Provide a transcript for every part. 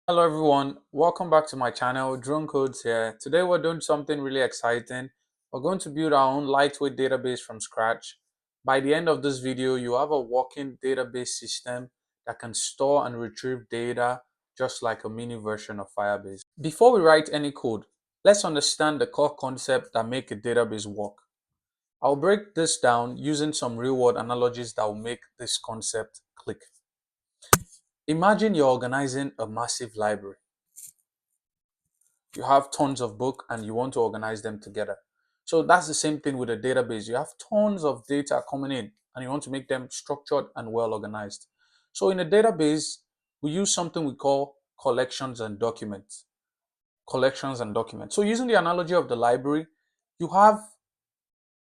Hello everyone, welcome back to my channel. Drone Codes here. Today we're doing something really exciting. We're going to build our own lightweight database from scratch. By the end of this video, you have a working database system that can store and retrieve data just like a mini version of Firebase. Before we write any code, let's understand the core concept that make a database work. I'll break this down using some real-world analogies that will make this concept click. Imagine you're organizing a massive library. You have tons of books and you want to organize them together. So that's the same thing with a database. You have tons of data coming in and you want to make them structured and well organized. So in a database, we use something we call collections and documents. Collections and documents. So using the analogy of the library, you have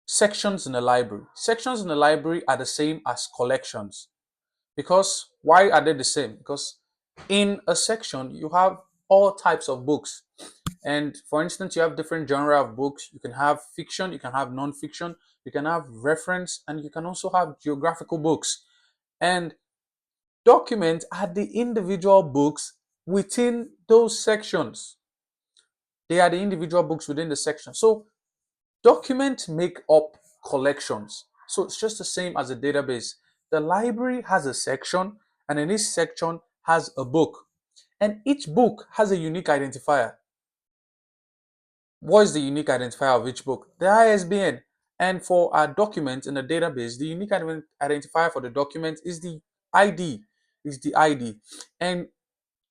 sections in a library. Sections in a library are the same as collections. Because why are they the same? Because in a section, you have all types of books. And for instance, you have different genre of books. You can have fiction, you can have non-fiction, you can have reference, and you can also have geographical books. And documents are the individual books within those sections. They are the individual books within the section. So documents make up collections. So it's just the same as a database. The library has a section, and in each section has a book. And each book has a unique identifier. What is the unique identifier of each book? The ISBN. And for our document in a database, the unique identifier for the document is the ID. And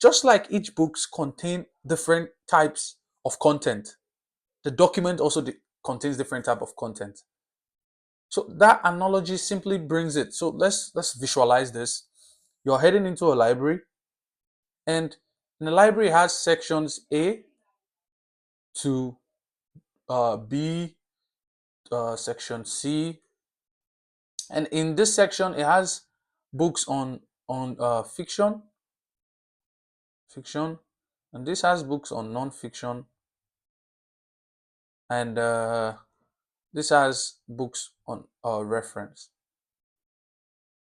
just like each books contain different types of content, the document also contains different type of content. So that analogy simply brings it. So let's visualize this. You're heading into a library, and the library has sections A to B, section C, and in this section it has books on fiction, and this has books on non-fiction, and this has books on reference.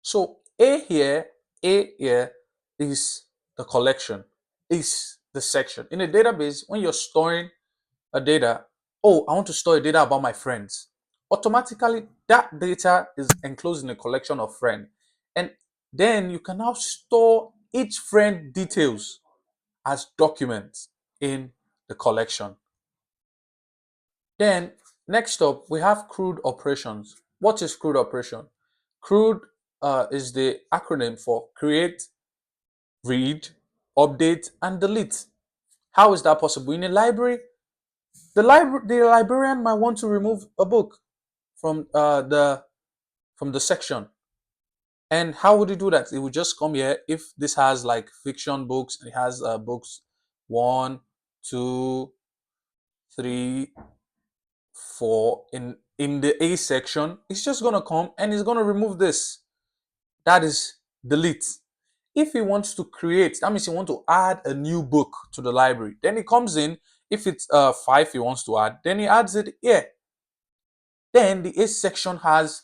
So A here is the collection, is the section. In a database, when you're storing a data, oh, I want to store a data about my friends. Automatically, that data is enclosed in a collection of friends. And then you can now store each friend details as documents in the collection. Then next up, we have CRUD operations. What is CRUD operation? CRUD is the acronym for create, read, update, and delete. How is that possible? In a library, the librarian might want to remove a book from the section. And how would he do that? It would just come here. If this has like fiction books, it has books 1, 2, 3, 4 in the A section. It's just gonna come and it's gonna remove this. That is delete. If he wants to create, that means he wants to add a new book to the library. Then he comes in. If it's 5 he wants to add, then he adds it here. Then the A section has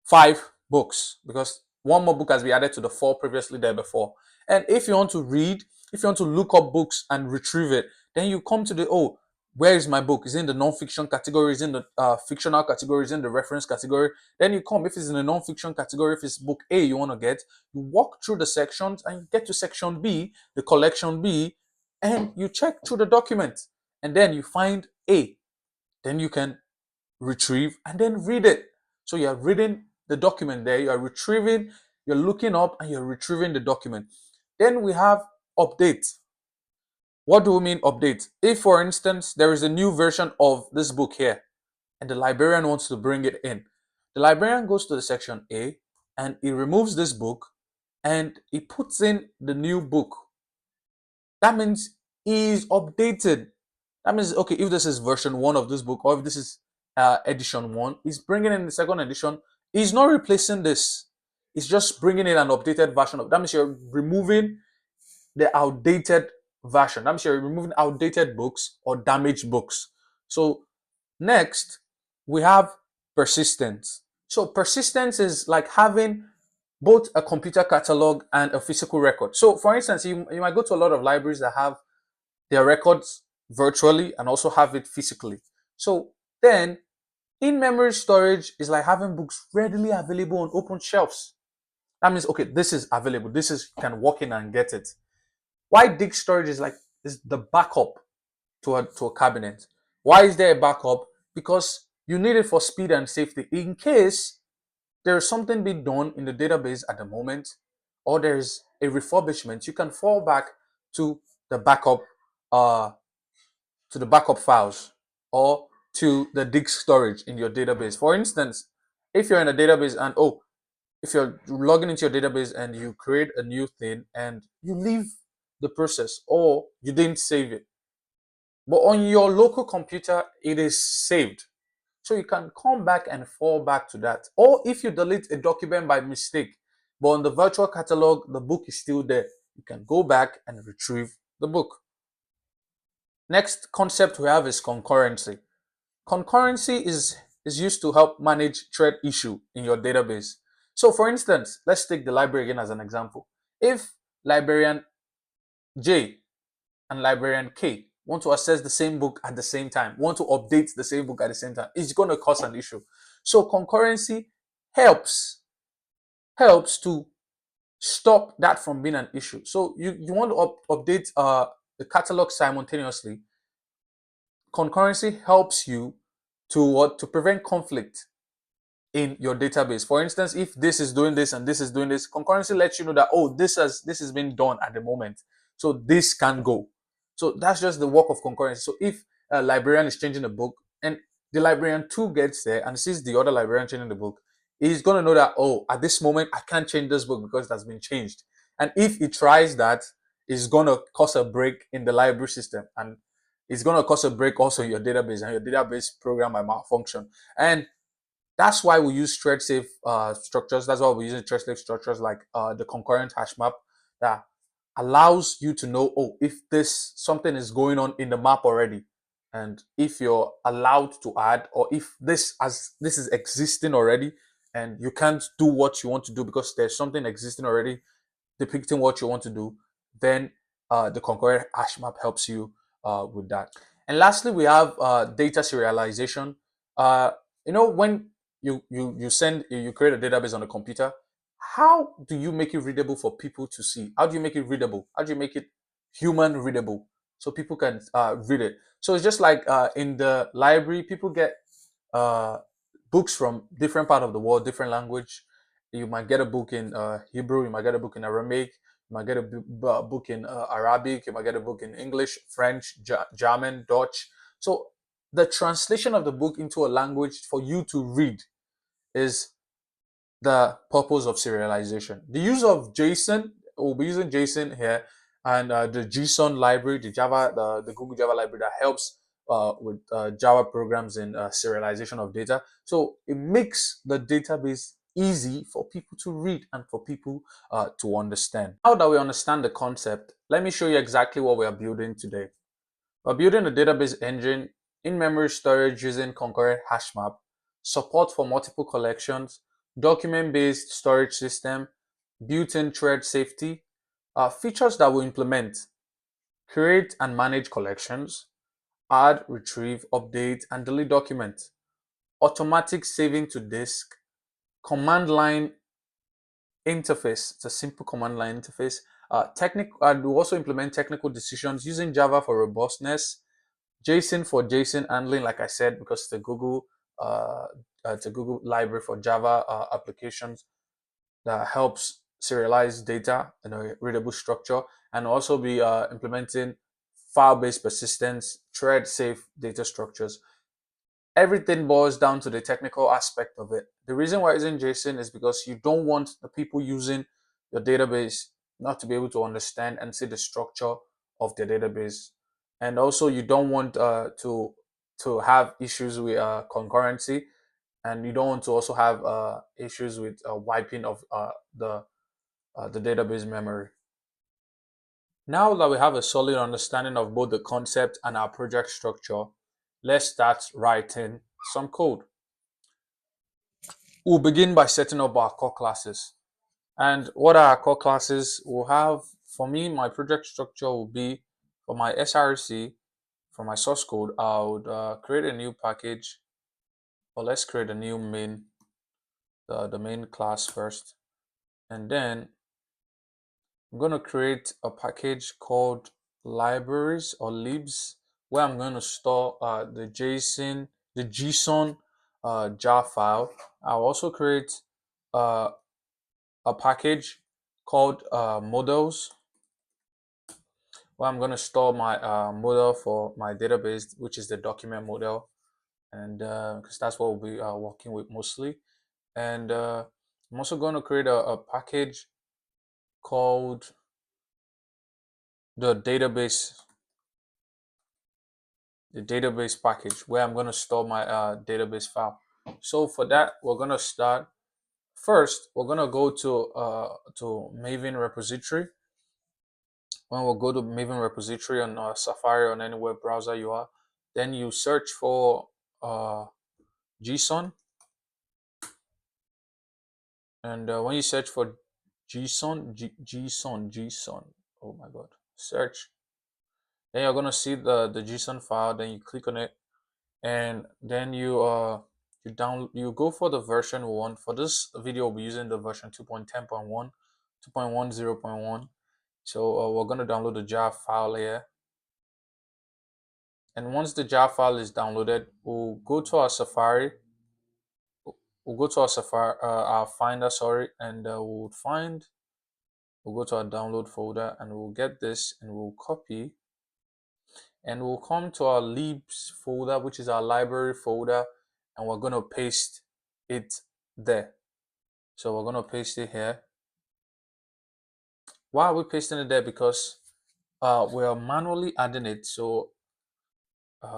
5 books because one more book has been added to the 4 previously there before. And if you want to read, if you want to look up books and retrieve it, then you come to the, oh, where is my book? Is it in the non-fiction category? Is it in the fictional category? Is it in the reference category? Then you come, if it's in the non-fiction category, if it's book A you want to get, you walk through the sections and you get to section B, the collection B, and you check through the document. And then you find A. Then you can retrieve and then read it. So you're reading the document there, you're retrieving, you're looking up and you're retrieving the document. Then we have update. What do we mean update? If for instance there is a new version of this book here and the librarian wants to bring it in, the librarian goes to the section A and he removes this book and he puts in the new book. That means he's updated. That means, okay, if this is version 1 of this book or if this is edition 1, he's bringing in the second edition. He's not replacing this. It's just bringing in an updated version of. That means you're removing the outdated version. That means you're removing outdated books or damaged books. So next, we have persistence. So persistence is like having both a computer catalog and a physical record. So for instance, you might go to a lot of libraries that have their records virtually and also have it physically. So then in-memory storage is like having books readily available on open shelves. That means, okay, this is available. This is, you can walk in and get it. Why disk storage is the backup to a cabinet. Why is there a backup? Because you need it for speed and safety. In case there is something being done in the database at the moment, or there's a refurbishment, you can fall back to the backup, uh, to the backup files, or to the disk storage in your database. For instance, if you're in a database and if you're logging into your database and you create a new thing and you leave the process or you didn't save it, but on your local computer it is saved, so you can come back and fall back to that. Or if you delete a document by mistake, but on the virtual catalog the book is still there, you can go back and retrieve the book. Next concept we have is concurrency. Concurrency is used to help manage thread issue in your database. So for instance, let's take the library again as an example. If librarian J and librarian K want to access the same book at the same time, want to update the same book at the same time, it's going to cause an issue. So concurrency helps to stop that from being an issue. So you want to update the catalog simultaneously. Concurrency helps you to prevent conflict in your database. For instance, if this is doing this and this is doing this, concurrency lets you know that, oh, this is being done at the moment, so this can go. So that's just the work of concurrency. So if a librarian is changing a book and the librarian 2 gets there and sees the other librarian changing the book, he's going to know that, oh, at this moment I can't change this book because it has been changed. And if he tries that, it's going to cause a break in the library system, and it's going to cause a break also in your database, and your database program might malfunction. And that's why we use thread safe structures. That's why we're using thread safe structures like the concurrent hash map that allows you to know, oh, if this something is going on in the map already, and if you're allowed to add, or if this is existing already and you can't do what you want to do because there's something existing already depicting what you want to do, then the concurrent hash map helps you with that. And lastly, we have data serialization. Uh, when you create a database on a computer, how do you make it readable for people to see? How do you make it readable? How do you make it human readable so people can read it? So it's just like in the library, people get uh, books from different part of the world, different language. You might get a book in Hebrew, you might get a book in Aramaic, you might get a book in Arabic, you might get a book in English, French, German, Dutch. So the translation of the book into a language for you to read is the purpose of serialization. The use of JSON, we'll be using JSON here, and the Gson library, the Google Java library that helps with Java programs in serialization of data. So it makes the database easy for people to read and for people to understand. Now that we understand the concept, let me show you exactly what we are building today. We're building a database engine, in-memory storage using concurrent hash map, support for multiple collections, document-based storage system, built-in thread safety, features that will implement: create and manage collections, add, retrieve, update, and delete documents, automatic saving to disk, command line interface. It's a simple command line interface. We'll also implement technical decisions using Java for robustness, JSON for JSON handling, like I said, because it's a Google library for Java applications that helps serialize data in a readable structure, and also be implementing file-based persistence, thread-safe data structures. Everything boils down to the technical aspect of it. The reason why using JSON is because you don't want the people using your database not to be able to understand and see the structure of the database, and also you don't want to have issues with concurrency, and you don't want to also have issues with wiping of the database memory. Now that we have a solid understanding of both the concept and our project structure, let's start writing some code. We'll begin by setting up our core classes. And what are our core classes? We'll have, for me, my project structure will be for my SRC, for my source code, I would create a new package, or let's create a new main, the main class first. And then I'm going to create a package called libraries or libs, where I'm going to store the Gson jar file. I'll also create uh, a package called models, where I'm going to store my model for my database, which is the document model, and because that's what we'll be working with mostly. And I'm also going to create a package called the database package, where I'm going to store my database file. So for that, we're going to start first. We're going to go to Maven repository. When we'll go to Maven repository on Safari, on any web browser you are, then you search for Gson. And when you search for Gson, oh my god, search. Then you're gonna see the Gson file. Then you click on it, and then you go for the version we want. For this video, we'll be using the version 2.10.1, 2.10.1. So we're gonna download the jar file here. And once the jar file is downloaded, we'll go to our Safari. We'll go to our Safari, our Finder, sorry, and we'll go to our download folder, and we'll get this, and we'll copy, and we'll come to our libs folder, which is our library folder, and we're going to paste it there. So we're going to paste it here. Why are we pasting it there? Because we are manually adding it. So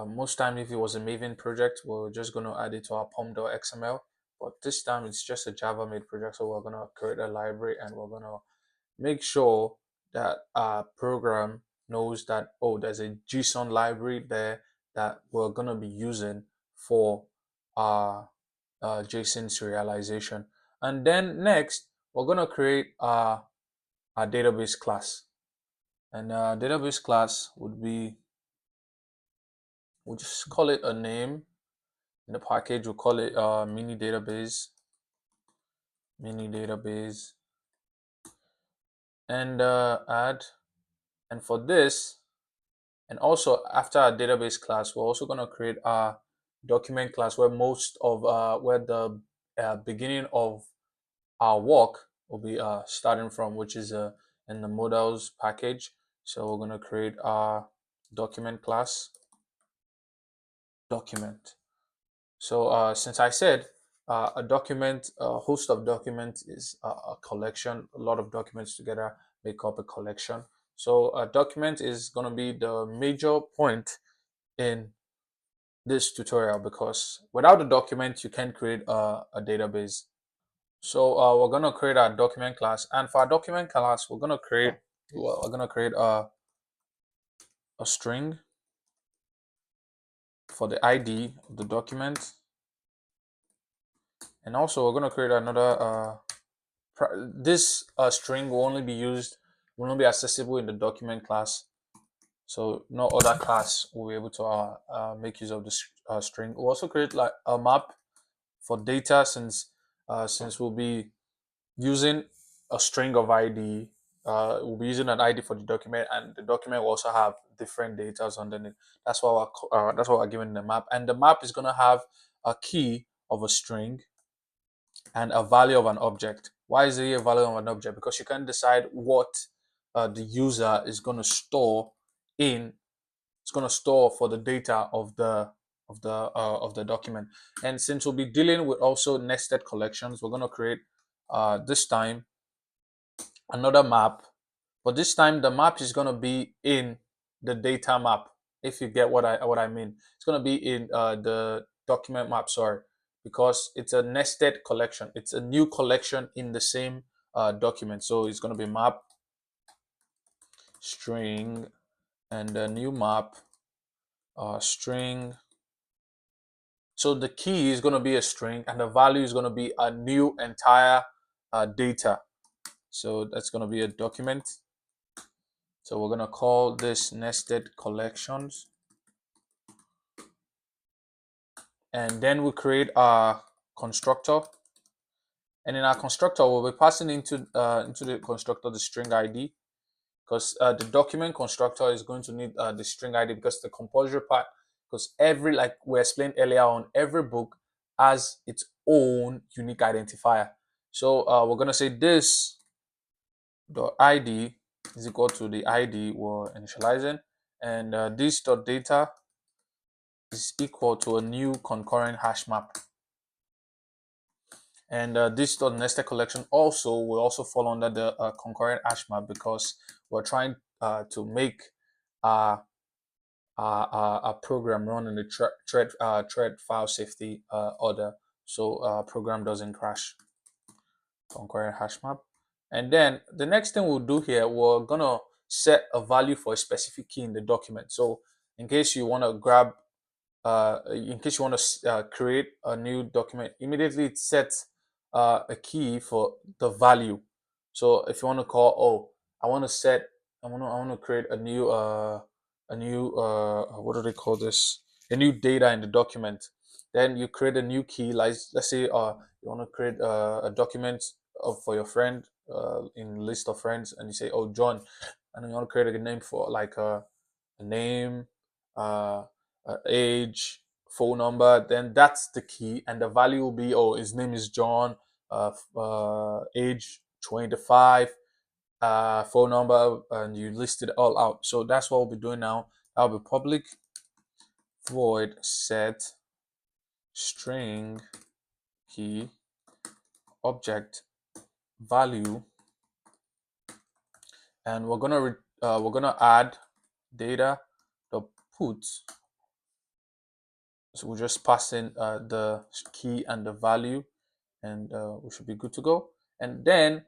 most time, if it was a Maven project, we're just going to add it to our pom.xml. But this time it's just a Java made project. So we're going to create a library, and we're going to make sure that our program knows that, oh, there's a JSON library there that we're going to be using for our JSON serialization. And then next, we're going to create our database class. And our database class would be, we'll just call it a name. In the package, we'll call it mini database. And add. And for this, and also after our database class, we're also going to create our document class, where most of where the beginning of our work will be starting from, which is in the models package. So we're going to create our document class, document. So since I said a document, a host of documents is a collection. A lot of documents together make up a collection. So a document is going to be the major point in this tutorial, because without a document, you can't create a database. So we're going to create our document class, and for our document class, we're going to create a string for the ID of the document, and also we're going to create another this string will only be accessible in the document class. So no other class will be able to make use of this string. We'll also create like a map for data, since we'll be using a string of ID. We'll be using an ID for the document, and the document will also have different data underneath. That's why we're giving the map, and the map is gonna have a key of a string and a value of an object. Why is it a value of an object? Because you can decide what the user is going to store in. It's going to store for the data of the document. And since we'll be dealing with also nested collections, we're going to create this time another map. But this time the map is going to be in the data map. If you get what I mean, it's going to be in the document map. Sorry, because it's a nested collection. It's a new collection in the same document. So it's going to be map string and a new map string. So the key is going to be a string, and the value is going to be a new entire data. So that's going to be a document. So we're going to call this nested collections. And then we create our constructor. And in our constructor, we'll be passing into the constructor the string ID, because the document constructor is going to need the string ID, because the compulsory part, because every, like we explained earlier on, every book has its own unique identifier. So we're going to say this dot ID is equal to the ID we're initializing, and this dot data is equal to a new concurrent hash map. And this dot nested collection also will also fall under the concurrent hash map, because we're trying to make a program run in the thread file safety order, so program doesn't crash. Concurrent hash map. And then the next thing we'll do here, we're gonna set a value for a specific key in the document. So in case you want to grab in case you want to create a new document, immediately it sets a key for the value. So if you want to call, oh, I want to create a new what do they call this? A new data in the document. Then you create a new key. Like, let's say you want to create a document for your friend in list of friends, and you say, oh, John, and you want to create a name for like a name, uh, age, phone number. Then that's the key, and the value will be, oh, his name is John, age 25, phone number, and you list it all out. So that's what we'll be doing now. That'll be public void set string key object value, and we're gonna add data the put. So we're just passing the key and the value, and we should be good to go. And then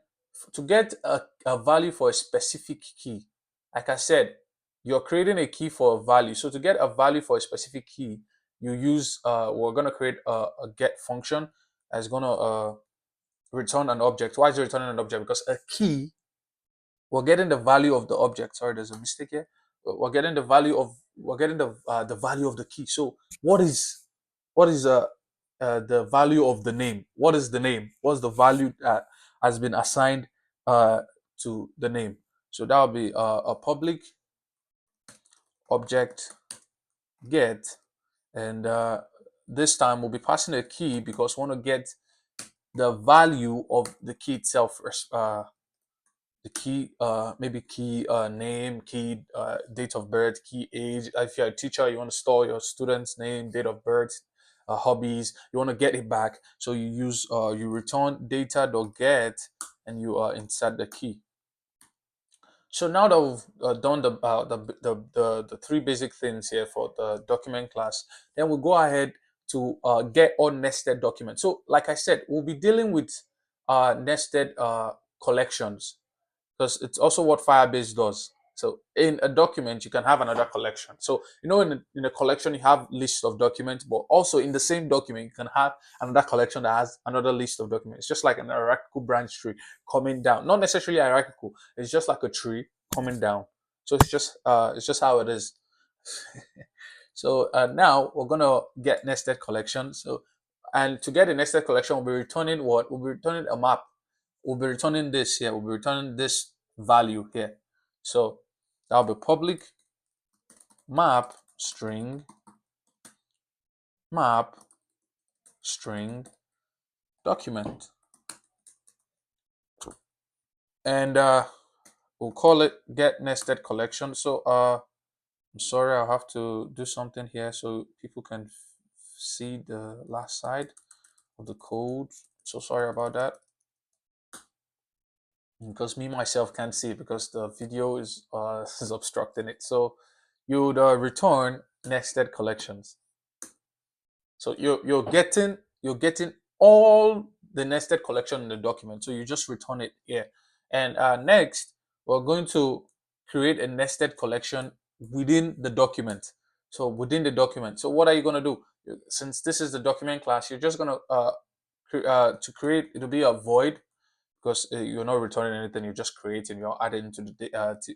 to get a value for a specific key, like I said, you're creating a key for a value. So to get a value for a specific key, you use we're gonna create a get function that's gonna return an object. Why is it returning an object? Because a key, we're getting the value of the object. Sorry, there's a mistake here. We're getting the value of the value of the key. So what is the value of the name? What is the name? What's the value that has been assigned to the name? So that will be a public object get, and this time we'll be passing a key because we want to get the value of the key itself. The key, maybe key name, key date of birth, key age. If you're a teacher, you want to store your student's name, date of birth, hobbies. You want to get it back, so you use you return data.get, and you insert the key. So now that we've done the three basic things here for the document class, then we'll go ahead to get all nested documents. So like I said, we'll be dealing with nested collections, because it's also what Firebase does. So in a document, you can have another collection. So in a collection, you have lists of documents, but also in the same document, you can have another collection that has another list of documents. It's just like an hierarchical branch tree coming down. Not necessarily hierarchical. It's just like a tree coming down. So it's just how it is. So now we're gonna get nested collection. So, and to get a nested collection, we'll be returning what? We'll be returning a map. We'll be returning this here. We'll be returning this value here. So that'll be public map string document, and we'll call it get nested collection. So I'm sorry, I'll have to do something here so people can see the last side of the code. So sorry about that, because me myself can't see it because the video is is obstructing it. So you would return nested collections. So you're getting all the nested collection in the document. So you just return it here. And next, we're going to create a nested collection within the document. So within the document. So what are you going to do? Since this is the document class, you're just going to to create, it'll be a void, because you're not returning anything, you're just creating, you're adding into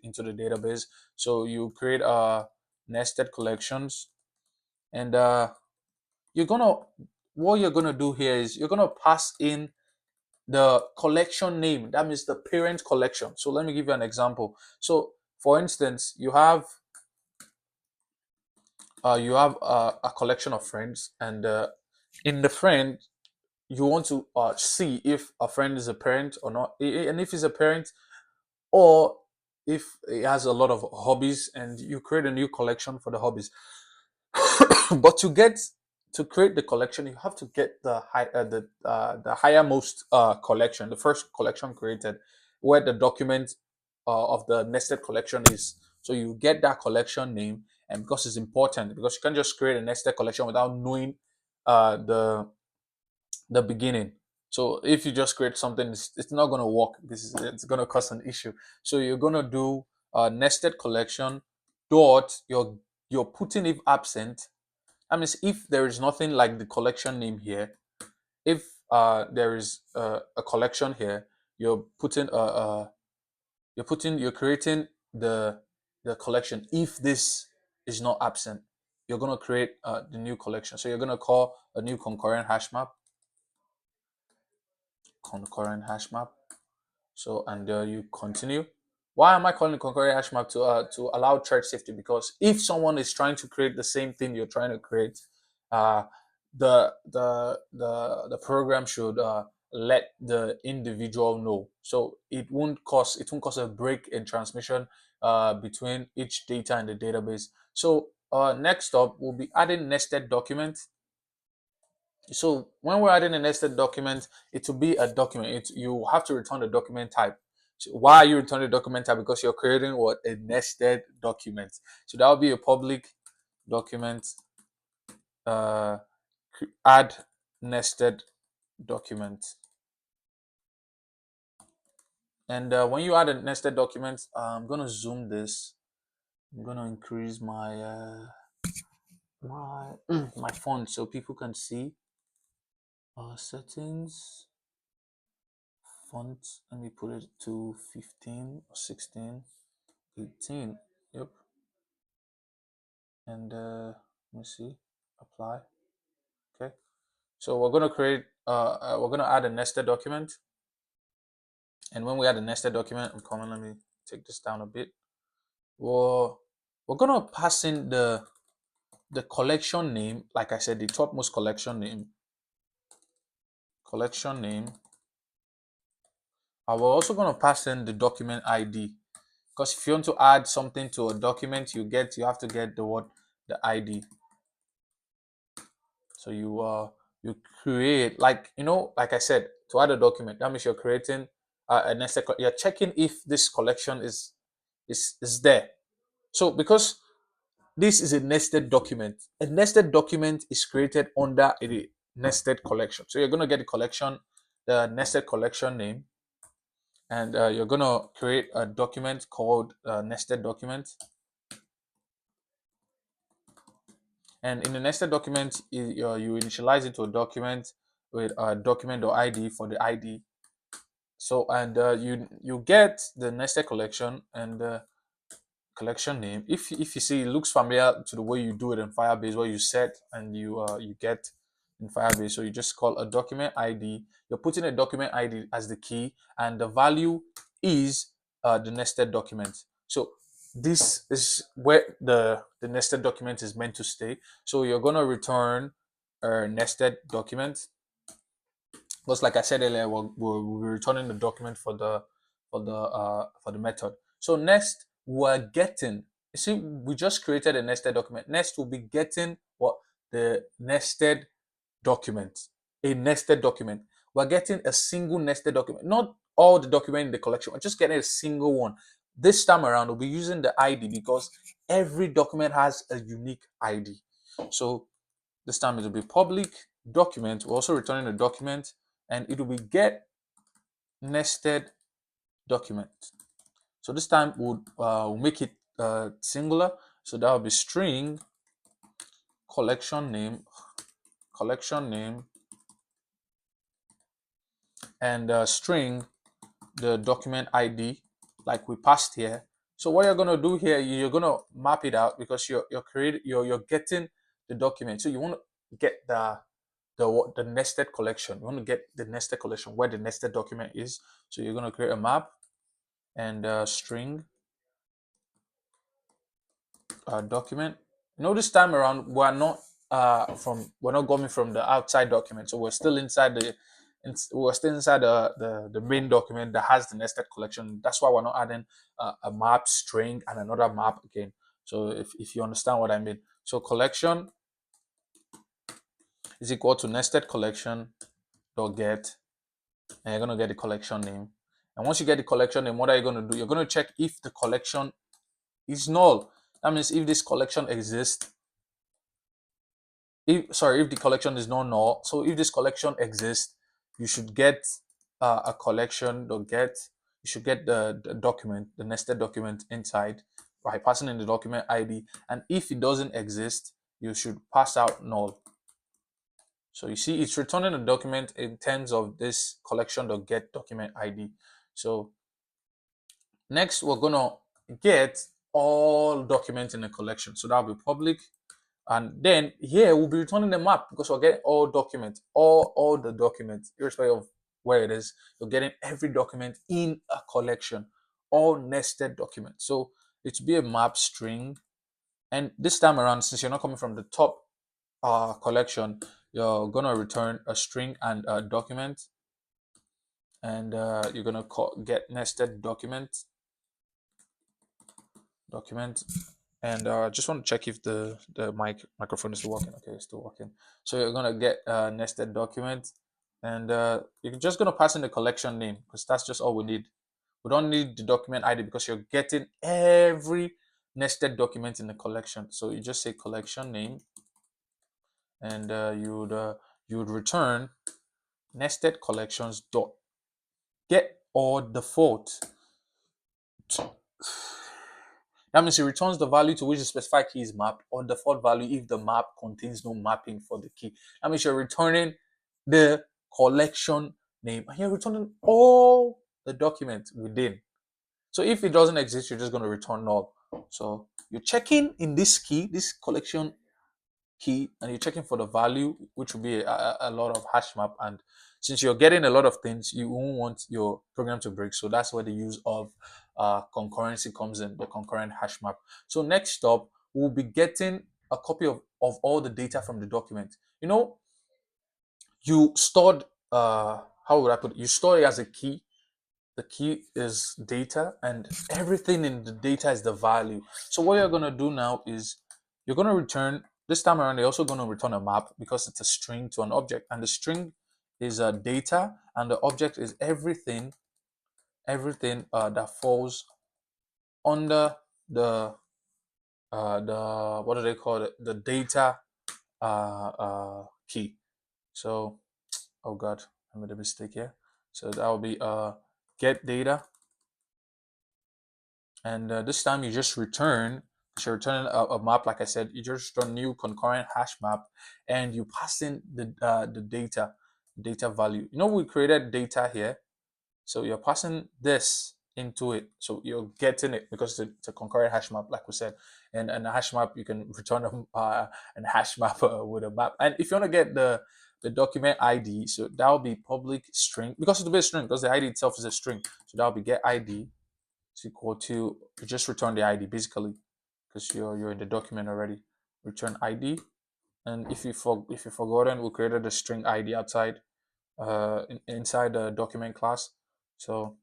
into the database. So you create nested collections, and you're gonna what you're gonna do here is you're gonna pass in the collection name. That means the parent collection. So let me give you an example. So for instance, you have a collection of friends, and in the friend you want to see if a friend is a parent or not, and if he's a parent, or if he has a lot of hobbies, and you create a new collection for the hobbies. But to create the collection, you have to get the highermost collection, the first collection created, where the document of the nested collection is. So you get that collection name, and because it's important, because you can't just create a nested collection without knowing the beginning. So if you just create something, it's not going to work. It's going to cause an issue. So you're going to do nested collection dot you're putting if absent. That means if there is nothing like the collection name here, if there is a collection here, you're putting you're creating the collection. If this is not absent, you're gonna create the new collection. So you're gonna call a new concurrent hash map. So, and you continue. Why am I calling concurrent hash map? To allow thread safety, because if someone is trying to create the same thing you're trying to create, uh, the program should let the individual know, so it won't cause a break in transmission between each data and the database. So next up, we'll be adding nested document. So when we're adding a nested document, it will be a document. You have to return the document type. So why are you returning the document type? Because you're creating what? A nested document. So that will be a public document. Uh, Add nested document. And when you add a nested document, I'm gonna zoom this. I'm gonna increase my font so people can see. Settings. Font, let me put it to 15 or 16, 18. Yep. And let me see, apply. Okay, so we're going to create we're going to add a nested document. And when we add a nested document, let me take this down a bit. We're going to pass in the collection name, like I said, the topmost collection name. We're also going to pass in the document ID, because if you want to add something to a document, you have to get the ID. So you create, like I said, to add a document. That means you're creating a nested. You're checking if this collection is there. So because this is a nested document, a nested document is created under a nested collection. So you're gonna get the nested collection name, and you're gonna create a document called nested document. And in the nested document, you initialize it to a document with a document.id for the ID. So, and you get the nested collection and the collection name. If you see, it looks familiar to the way you do it in Firebase, where you set and you get in Firebase. So you just call a document ID. You're putting a document ID as the key, and the value is the nested document. So this is where the nested document is meant to stay. So you're gonna return a nested document, because like I said earlier, we're returning the document for the method. So next, we're getting, you see, we just created a nested document. Next, we'll be getting what? The nested document. A nested document. We're getting a single nested document, not all the document in the collection. We're just getting a single one. This time around, we'll be using the ID, because every document has a unique ID. So this time it will be public document. We're also returning a document, and it will be get nested document. So this time we'll make it singular. So that will be string collection name, and string the document ID like we passed here. So what you're gonna do here, you're gonna map it out because you're getting the document. So you want to get the nested collection. You want to get the nested collection where the nested document is. So you're gonna create a map and string document. This time around we're not coming from the outside document, so we're still inside the main document that has the nested collection. That's why we're not adding a map string and another map again. So if you understand what I mean, so collection is equal to nested collection dot get, and you're gonna get the collection name. And once you get the collection name, what are you gonna do? You're gonna check if the collection is null. That means if this collection exists, if the collection is not null. So if this collection exists, you should get a collection dot get. You should get the document, the nested document inside by passing in the document ID. And if it doesn't exist, you should pass out null. So you see, it's returning a document in terms of this collection dot get document ID. So next, we're gonna get all documents in the collection. So that'll be public. And then here we'll be returning the map because we're getting all documents, all the documents, irrespective of where it is. You're getting every document in a collection, all nested documents. So it should be a map string. And this time around, since you're not coming from the top collection, you're gonna return a string and a document. And you're gonna get nested document. And just want to check if the microphone is still working. Okay, it's still working. So you're gonna get nested document, and you're just gonna pass in the collection name because that's just all we need. We don't need the document ID because you're getting every nested document in the collection. So you just say collection name, and you would return nested collections dot get or default. That means it returns the value to which the specified key is mapped or default value if the map contains no mapping for the key. That means you're returning the collection name and you're returning all the documents within. So if it doesn't exist, you're just going to return null. So you're checking in this key, this collection key, and you're checking for the value, which will be a lot of hash map. And since you're getting a lot of things, you won't want your program to break. So that's where the use of concurrency comes in, the concurrent hash map. So next up, we'll be getting a copy of all the data from the document. You stored, how would I put it? You store it as a key. The key is data, and everything in the data is the value. So what you're going to do now is you're going to return, this time around, you're also going to return a map because it's a string to an object. And the string is data, and the object is everything that falls under the what do they call it? The data key. So, oh God, I made a mistake here. So that will be get data. And this time you just return, so you're returning a map, like I said, you just return new concurrent hash map and you pass in the data value. We created data here. So you're passing this into it. So you're getting it because it's a concurrent hash map, like we said. And a hash map, you can return a hash map with a map. And if you want to get the document ID, so that will be public string, because it'll be a string, because the ID itself is a string. So that will be get ID is equal to, you just return the ID basically, because you're in the document already. Return ID. And if you've forgotten, we created a string ID outside inside the document class. So,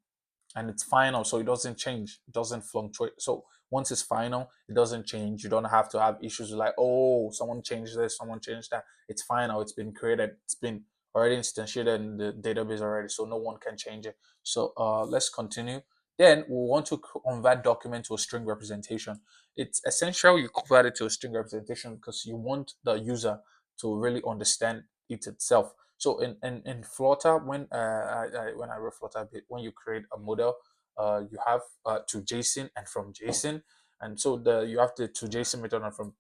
and it's final, so it doesn't change, it doesn't fluctuate. So once it's final, it doesn't change. You don't have to have issues like, oh, someone changed this, someone changed that. It's final, it's been created, it's been already instantiated in the database already, so no one can change it. So let's continue. Then we want to convert document to a string representation. It's essential you convert it to a string representation because you want the user to really understand it itself. So in Flutter, when I wrote Flutter, when you create a model, you have to JSON and from JSON, and so you have the to JSON method and from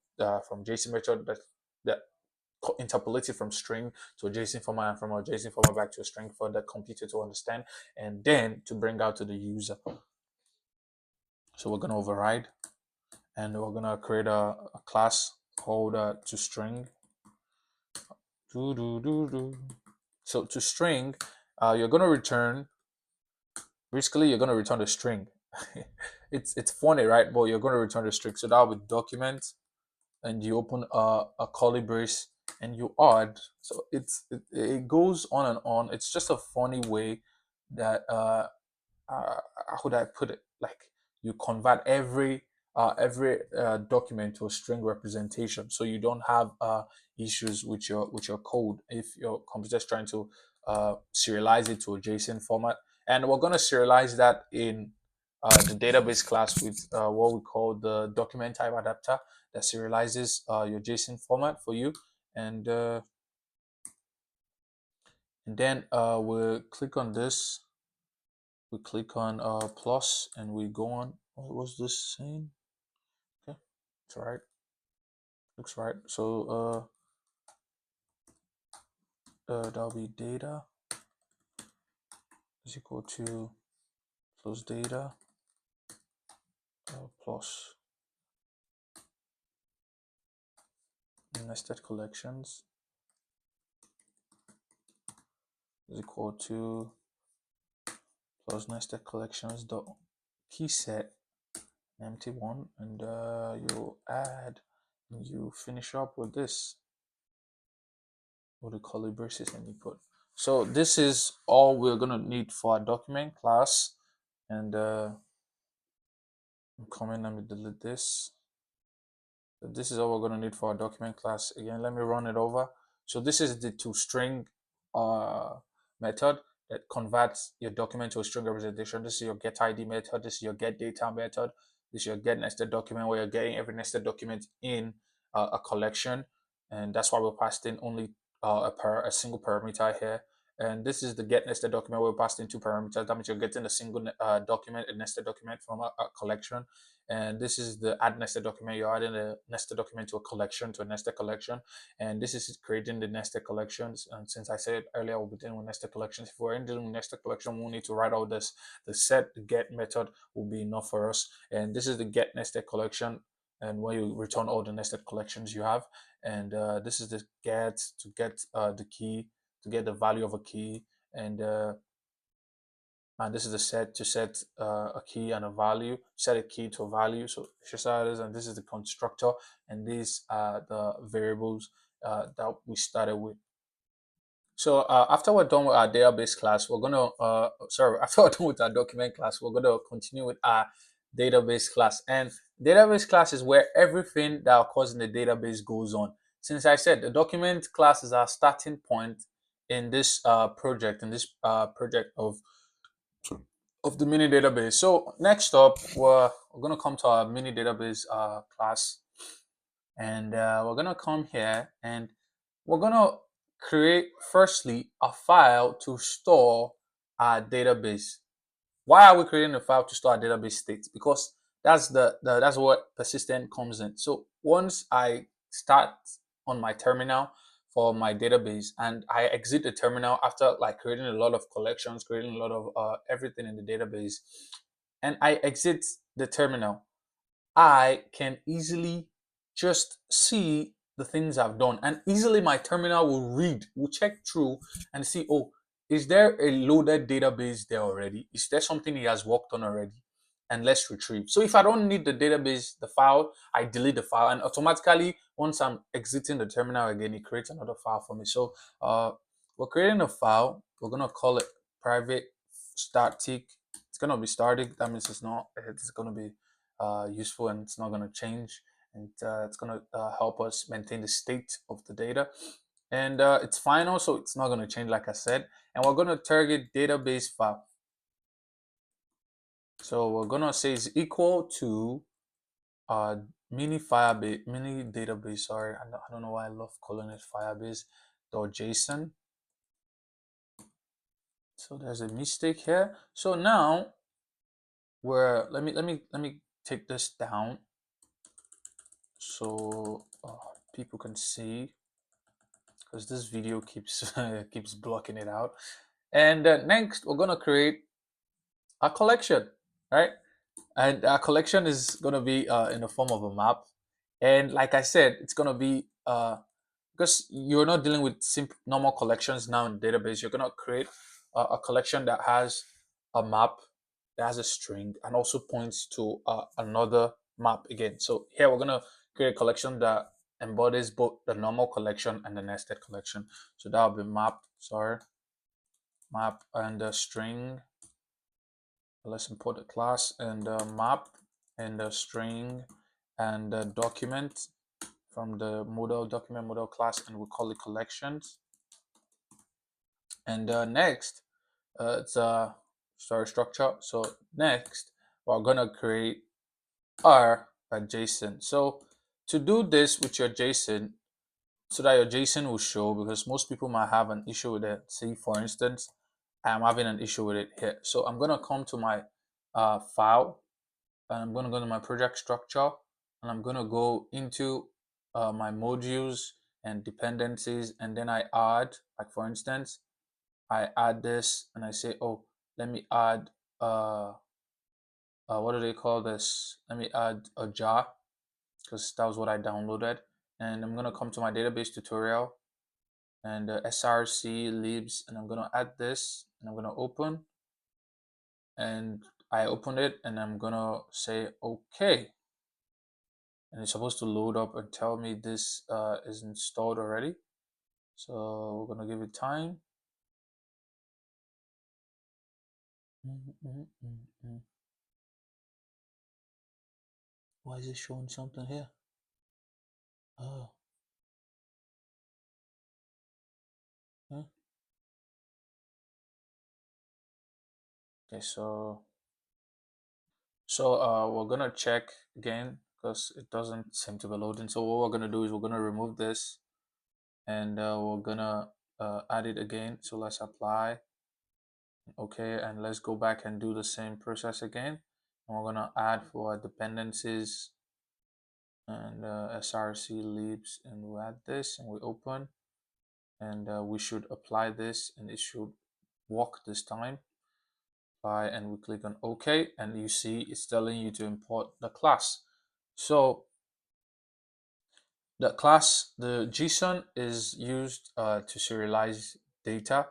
JSON method that interpolate it from string to a JSON format and from a JSON format back to a string for the computer to understand and then to bring out to the user. So we're going to override and we're going to create a class called toString. So toString, you're going to return, basically you're going to return the string. It's funny, right? But you're going to return the string. So that will be document, and you open a curly brace and you add. So it goes on and on. It's just a funny way that how would I put it? Like you convert every document to a string representation, so you don't have issues with your code if your computer is trying to serialize it to a JSON format. And we're going to serialize that in the database class with what we call the document type adapter that serializes your JSON format for you. And then we'll click on this. We click on plus and we go on. What was this saying? Okay, it's all right. Looks right. So that'll be data is equal to plus data plus nested collections is equal to plus nested collections dot key set empty one, and you add and you finish up with this with the curly braces and you put. So this is all we're gonna need for our document class, and I'm coming. Let me delete this. So this is all we're gonna need for our document class. Again, let me run it over. So this is the toString method that converts your document to a string representation. This is your getID method. This is your getData method. This is your getNested document, where you're getting every nested document in a collection, and that's why we're passing only a single parameter here. And this is the getNested document where we're passing two parameters. That means you're getting a single document, a nested document from a collection. And this is the add nested document. You're adding a nested document to a collection, to a nested collection. And this is creating the nested collections. And since I said earlier, we'll be dealing with nested collections. If we're dealing with nested collection, we'll need to write out this. The set get method will be enough for us. And this is the get nested collection. And when you return all the nested collections you have, and this is the get to get the key, to get the value of a key, and this is the set to set a key and a value, set a key to a value. So exercises, and this is the constructor, and these are the variables that we started with. So after we're done with our database class, we're gonna after we're done with our document class, we're gonna continue with our database class. And database class is where everything that occurs in the database goes on. Since I said the document class is our starting point in this project, project of the mini database. So next up, we're going to come to our mini database class, and we're going to come here and we're going to create firstly a file to store our database. Why are we creating a file to store our database state? Because that's that's what persistent comes in. So once I start on my terminal for my database and I exit the terminal after like creating a lot of collections, creating a lot of everything in the database, and I exit the terminal, I can easily just see the things I've done, and easily my terminal will check through and see, oh, is there a loaded database there already? Is there something he has worked on already? And let's retrieve. So if I don't need the database, the file, I delete the file, and automatically once I'm exiting the terminal again, it creates another file for me. So we're creating a file. We're gonna call it private static. It's gonna be static. That means it's gonna be useful, and it's not going to change, and it's going to help us maintain the state of the data, and it's final, so it's not going to change like I said. And we're going to target database file. So we're going to say is equal to mini database. Sorry, I don't know why I love calling it Firebase .json. So there's a mistake here. So now let me take this down so people can see. because this video keeps keeps blocking it out. And next, we're gonna create a collection, right? And our collection is gonna be in the form of a map. And like I said, it's gonna be because you're not dealing with simple normal collections now in the database. You're gonna create a collection that has a map, that has a string, and also points to another map again. So here we're gonna create a collection that embodies both the normal collection and the nested collection. So that'll be map, sorry, map and the string. Let's import the class and the map and the string and the document from the model document model class, and we call it collections. And next, it's a story structure. So next, we're gonna create a JSON. So to do this with your JSON, so that your JSON will show, because most people might have an issue with it. See, for instance, I'm having an issue with it here. So I'm gonna come to my file, and I'm gonna go to my project structure, and I'm gonna go into my modules and dependencies, and then I add, like for instance, I add this, and I say, oh, let me add what do they call this? Let me add a jar, because that was what I downloaded. And I'm gonna come to my database tutorial and src libs, and I'm gonna add this, and I'm gonna open, and I opened it, and I'm gonna say okay, and it's supposed to load up and tell me this is installed already. So we're gonna give it time. Why is it showing something here? Oh, huh? Okay, so we're gonna check again because it doesn't seem to be loading. So what we're gonna do is we're gonna remove this, and we're gonna add it again. So let's apply. Okay, and let's go back and do the same process again. And we're gonna add for our dependencies and src libs, and we add this, and we open, and we should apply this, and it should work this time. Apply, and we click on OK, and you see it's telling you to import the class. So the class, the JSON, is used to serialize data,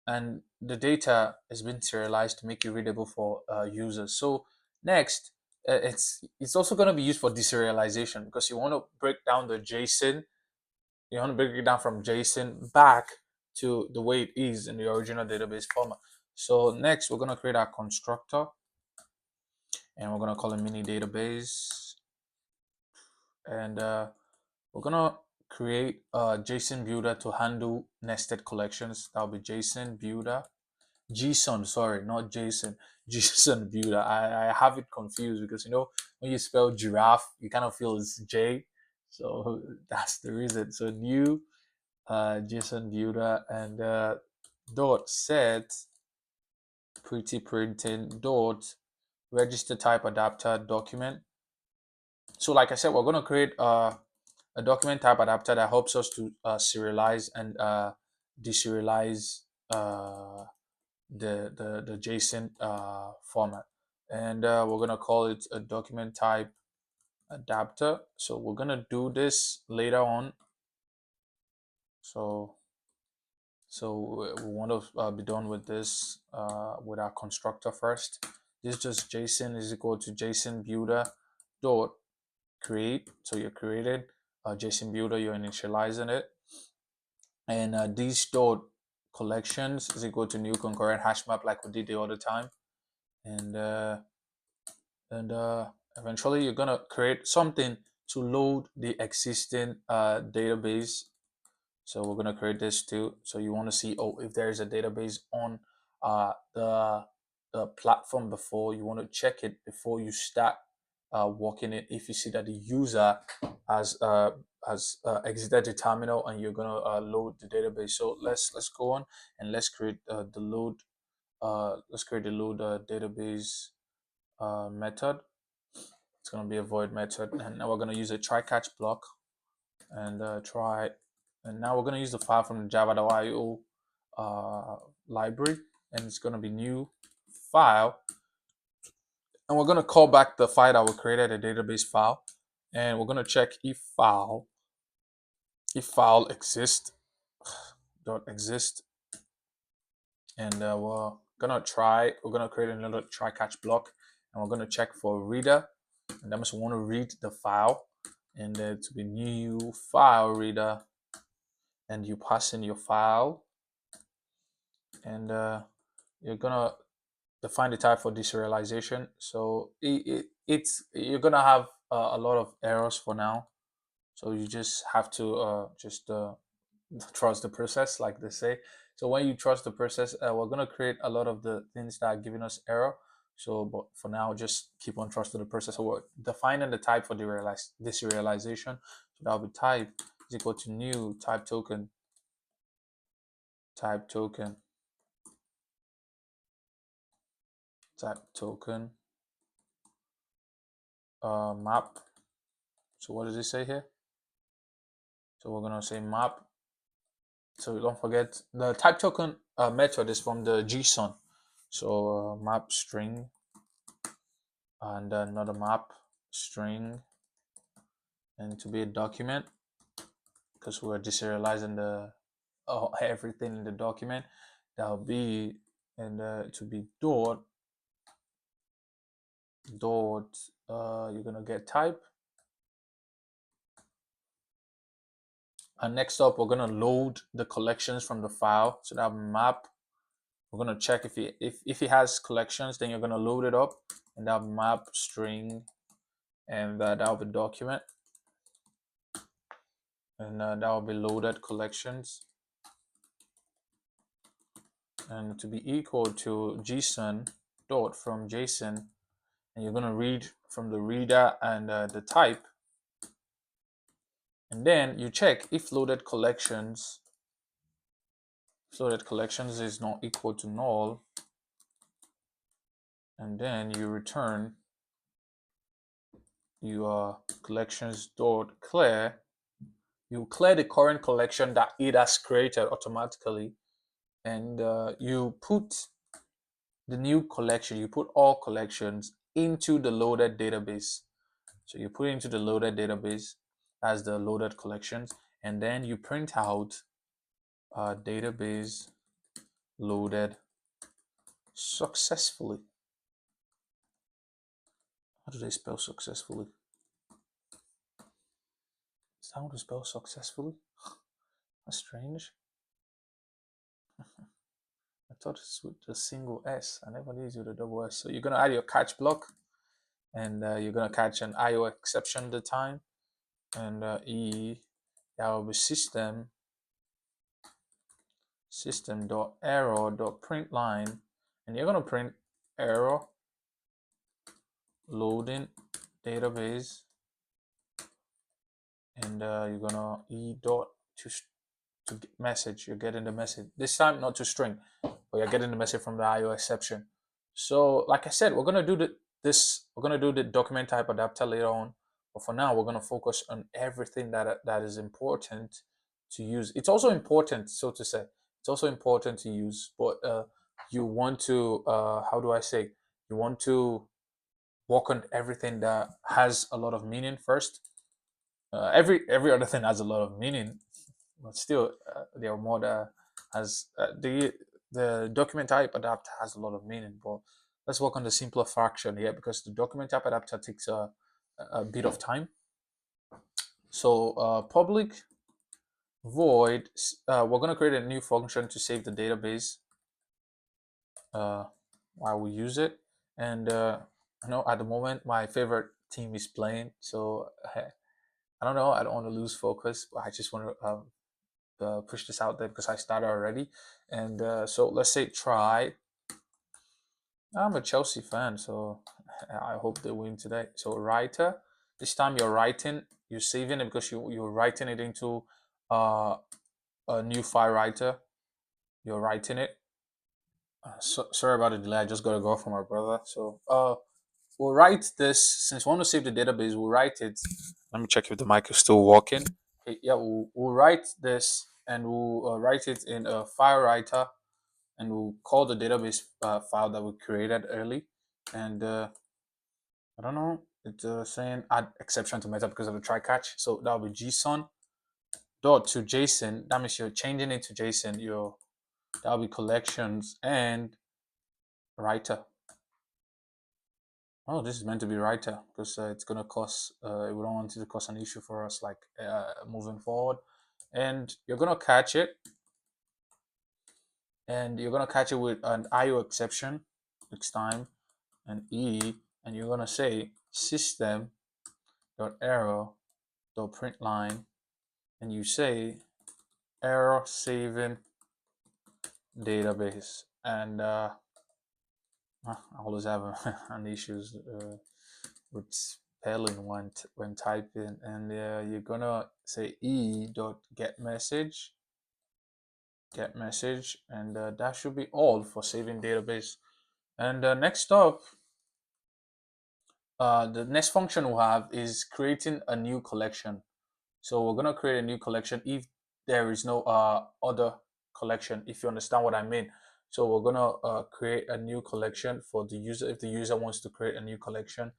and the data has been serialized to make it readable for users. So next, it's also going to be used for deserialization, because you want to break down the JSON. You want to break it down from JSON back to the way it is in the original database format. So next, we're going to create our constructor, and we're going to call it mini database, and we're going to create a JSON builder to handle nested collections. That'll be JSON builder. Gson, sorry, not Jason. Gson builder. I have it confused because when you spell giraffe, you kind of feel it's J, so that's the reason. So new JSON builder, and dot set pretty printing dot register type adapter document. So like I said, we're going to create a document type adapter that helps us to serialize and deserialize the JSON format, and we're gonna call it a document type adapter. So we're gonna do this later on. So we want to be done with this with our constructor first. This is just JSON is equal to JSON builder dot create. So you're creating a JSON builder, you're initializing it, and these dot collections is equal to new concurrent hash map, like we did the other time, and eventually you're gonna create something to load the existing database. So we're gonna create this too. So you want to see, oh, if there is a database on the platform before, you want to check it before you start working it. If you see that the user has exited the terminal and you're gonna load the database. So let's go on and let's create the load. Let's create the load database method. It's going to be a void method, and now we're going to use a try catch block, and try And now we're going to use the file from the java.io library, and it's going to be new file, and we're going to call back the file that we created, a database file, and we're going to check if file exists dot exist, and we're gonna create another try catch block, and we're gonna check for reader, and that means we want to read the file, and to be new file reader, and you pass in your file, and you're gonna define the type for deserialization. So it's you're gonna have a lot of errors for now, so you just have to just trust the process, like they say. So when you trust the process, we're gonna create a lot of the things that are giving us error. So, but for now, just keep on trusting the process. So we're defining the type for deserialization. So that'll be type is equal to new type token type token map. So what does it say here? So we're gonna say map. So don't forget the type token method is from the Gson. So map string, and another map string, and to be a document, because we're deserializing the everything in the document. That'll be, and to be dot you're gonna get type, and next up we're gonna load the collections from the file. So that map, we're gonna check if it has collections, then you're gonna load it up, and that map string, and that'll be document, and that will be loaded collections, and to be equal to Gson dot from JSON, and you're gonna read from the reader and the type, and then you check if loaded collections is not equal to null, and then you return your collections dot clear. You clear the current collection that it has created automatically, and you put the new collection, you put all collections into the loaded database. So you put it into the loaded database as the loaded collections, and then you print out database loaded successfully. How do they spell successfully? Is that how to spell successfully? That's strange. I thought it's with a single S. I never knew it with a double S. So you're gonna add your catch block, and you're gonna catch an IO exception the time, and that will be system.error.println, and you're gonna print error loading database, and you're gonna dot to message. You're getting the message this time, not to string, but you're getting the message from the IO exception. So like I said, we're gonna do the document type adapter later on, but for now we're gonna focus on everything that is important to use. It's also important, so to say, it's also important to use, but you want to how do I say, you want to work on everything that has a lot of meaning first. Every other thing has a lot of meaning, but still there are more that has the document type adapter has a lot of meaning. But let's work on the simpler fraction here, because the document type adapter takes a bit of time. So public void, we're going to create a new function to save the database while we use it. And I know at the moment my favorite team is playing, so I don't know, I don't want to lose focus, but I just want to push this out there because I started already. And so let's say try. I'm a Chelsea fan, so I hope they win today. So writer, this time you're saving it because you're writing it into a new file writer. You're writing it. Sorry about the delay. I just got to go for my brother. So we'll write this, since we want to save the database. We'll write it. Let me check if the mic is still working. Okay, yeah, we'll write this and we'll write it in a file writer, and we'll call the database file that we created early. And I don't know, it's saying add exception to method because of the try catch. So that'll be Gson dot to JSON. That means you're changing it to JSON. That'll be collections and writer. Oh, this is meant to be writer because it's gonna cause. We don't want it to cause an issue for us, like moving forward. And you're gonna catch it, and you're gonna catch it with an IO exception next time, and and you're gonna say system dot error dot print line, and you say error saving database. And I always have an issues with spelling when typing, and you're gonna say dot get message, and that should be all for saving database. And next up, the next function we'll have is creating a new collection. So we're gonna create a new collection if there is no other collection, if you understand what I mean. So we're gonna create a new collection for the user if the user wants to create a new collection.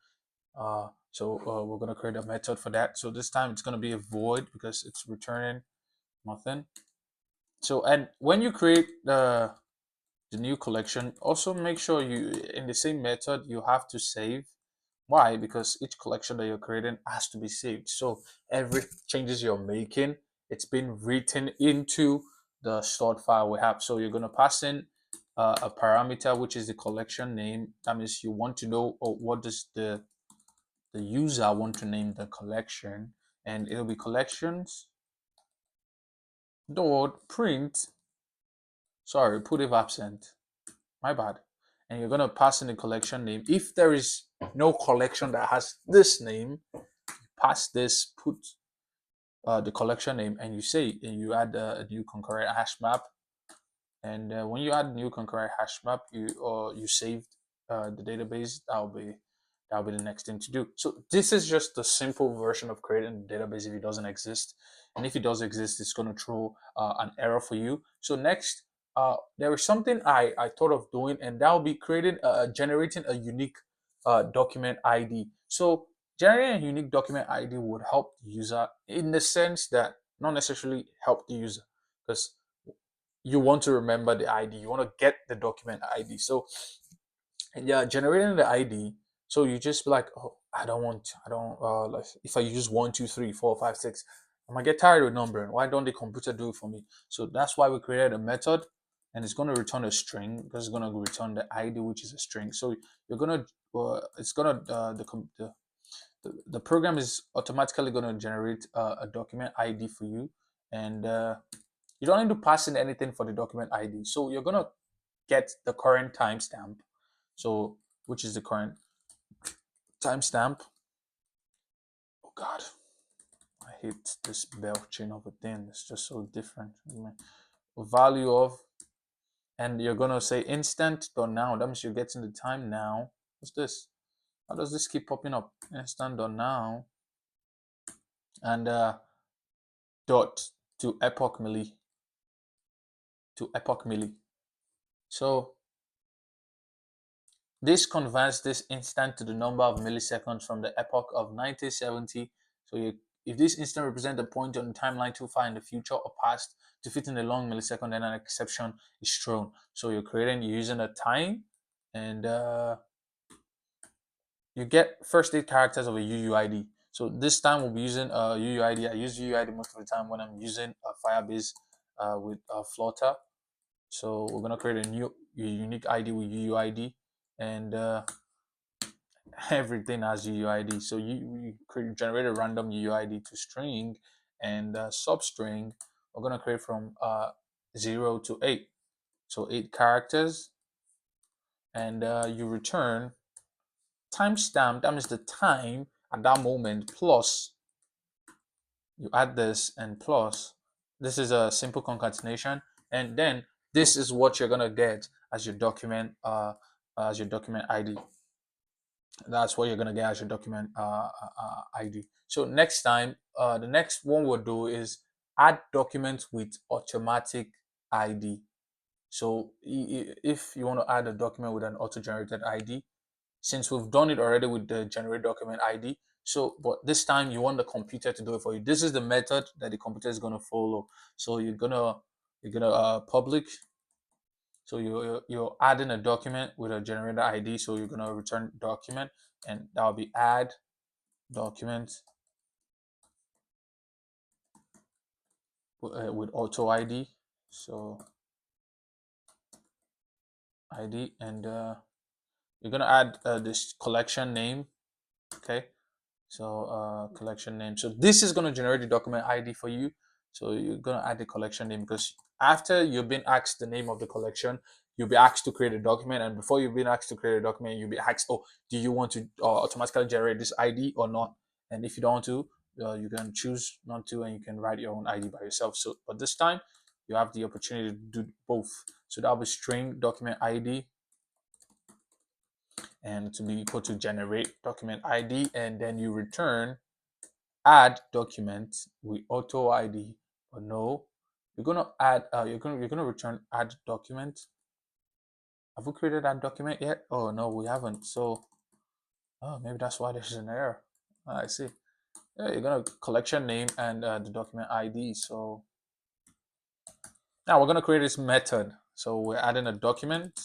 We're gonna create a method for that. So this time it's gonna be a void because it's returning nothing. So, and when you create the new collection, also make sure you in the same method you have to save. Why? Because each collection that you're creating has to be saved. So every changes you're making, it's been written into the stored file we have. So you're gonna pass in a parameter which is the collection name. That means you want to know what does the user want to name the collection, and it'll be collections dot print. Sorry, put if absent. My bad. And you're gonna pass in the collection name. If there is no collection that has this name, pass this, put the collection name, and you add a new concurrent hash map. And when you add new concurrent hash map, you saved the database. That'll be the next thing to do. So this is just the simple version of creating a database if it doesn't exist. And if it does exist, it's going to throw an error for you. So next, there is something I thought of doing, and that will be generating a unique document ID. So generating a unique document ID would help the user in the sense that not necessarily help the user, because you want to remember the ID, you want to get the document ID. So yeah, generating the ID. So you just be like, oh, I don't like if I use 1 2 3 4 5 6, I might get tired of numbering. Why don't the computer do it for me? So that's why we created a method, and it's going to return a string because it's going to return the ID, which is a string. So you're gonna it's gonna the program is automatically going to generate a document ID for you, and you don't need to pass in anything for the document ID. So you're going to get the current timestamp. So, which is the current timestamp? Oh God, I hate this belching of a thing. It's just so different. Value of, and you're gonna say instant dot now. That means you're getting the time now. What's this? How does this keep popping up? Instant dot now, and dot to epoch milli. So this converts this instant to the number of milliseconds from the epoch of 1970. So if this instant represents a point on the timeline too far in the future or past to fit in a long millisecond, then an exception is thrown. So you're using a time, and you get first 8 characters of a UUID. So this time we'll be using a UUID. I use UUID most of the time when I'm using a Firebase with Flutter. So we're gonna create a unique ID with UUID, and everything has UUID. So you generate a random UUID to string, and substring we're gonna create from 0 to 8. So 8 characters, and you return timestamp. That means the time at that moment plus you add this, and plus this is a simple concatenation, and then this is what you're gonna get as your document ID. That's what you're gonna get as your document ID. So next time, the next one we'll do is add documents with automatic ID. So if you want to add a document with an auto-generated ID, since we've done it already with the generate document ID, so but this time you want the computer to do it for you. This is the method that the computer is gonna follow. So you're gonna public. So you're adding a document with a generated ID. So you're gonna return document, and that'll be add document with auto ID. So ID, and you're gonna add this collection name. Okay, so collection name. So this is gonna generate the document ID for you. So you're gonna add the collection name, because after you've been asked the name of the collection, you'll be asked to create a document, and before you've been asked to create a document, you'll be asked, oh, do you want to automatically generate this ID or not? And if you don't want to, you can choose not to, and you can write your own ID by yourself. So, but this time you have the opportunity to do both. So that'll be string document ID, and to be equal to generate document ID, and then you return add document with auto ID. But no, you're gonna add you're gonna return add document. Have we created that document yet? Oh no, we haven't. So oh, maybe that's why there's an error. I see. Yeah, you're gonna collection name and the document ID. So now we're gonna create this method. So we're adding a document.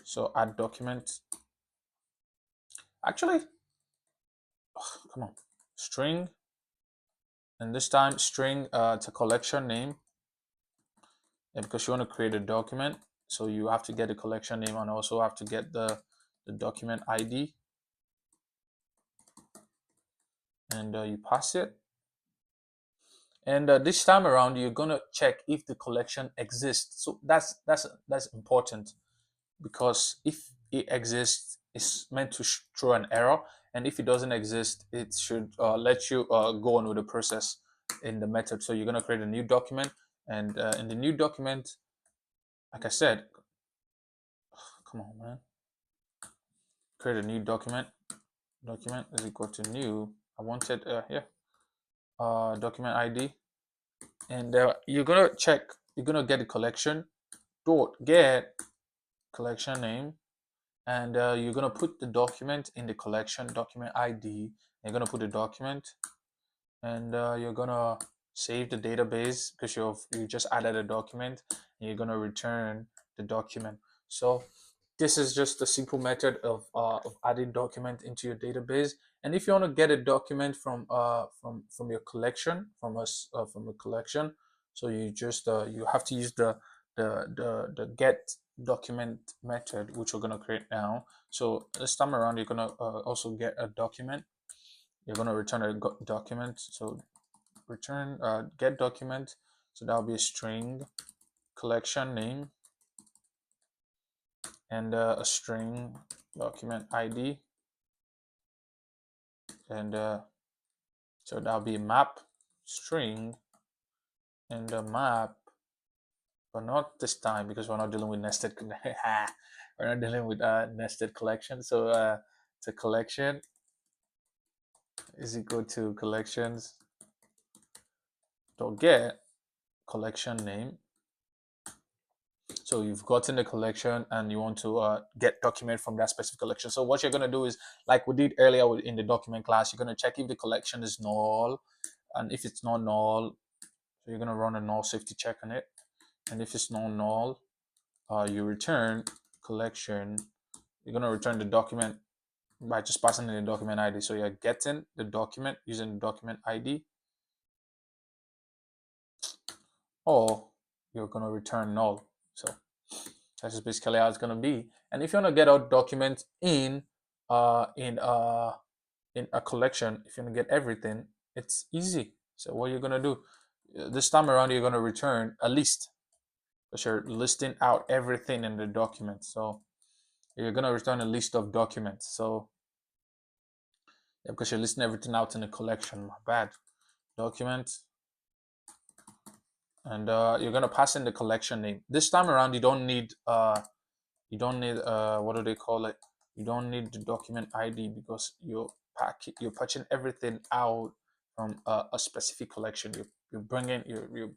So add document. Actually, come on, string, and this time string to collection name. Yeah, because you want to create a document, so you have to get the collection name and also have to get the document ID, and you pass it. And this time around, you're gonna check if the collection exists. So that's important, because if it exists, it's meant to throw an error, and if it doesn't exist, it should let you go on with the process in the method. So you're gonna create a new document, and in the new document, like I said, come on, man, create a new document. Document is equal to new. I wanted document ID, and you're gonna check. You're gonna get the collection dot get collection name, and you're gonna put the document in the collection document ID. You're gonna put the document, and you're gonna save the database, because you just added a document, and you're gonna return the document. So this is just a simple method of adding document into your database. And if you want to get a document from your collection, from a collection, so you just you have to use the get document method, which we're going to create now. So this time around, you're going to also get a document. You're going to return a document. So return get document. So that'll be a string collection name, and a string document ID, and so that'll be map string, and the map, but not this time, because we're not dealing with nested we're not dealing with nested collection. So the collection is equal to collections dot get collection name. So you've gotten the collection, and you want to get document from that specific collection. So what you're going to do is, like we did earlier in the document class, you're going to check if the collection is null, and if it's not null, so you're going to run a null safety check on it, and if it's not null, you return collection. You're going to return the document by just passing in the document ID. So you're getting the document using the document ID, or you're going to return null. So that's just basically how it's going to be. And if you want to get out documents in a collection, if you want to get everything, it's easy. So what you're going to do this time around, you're going to return a list, because you're listing out everything in the document. So you're going to return a list of documents. So yeah, because you're listing everything out in a collection. My bad. Document, and you're going to pass in the collection name. This time around, you don't need what do they call it? You don't need the document ID because you're patching everything out from a specific collection. You bring in you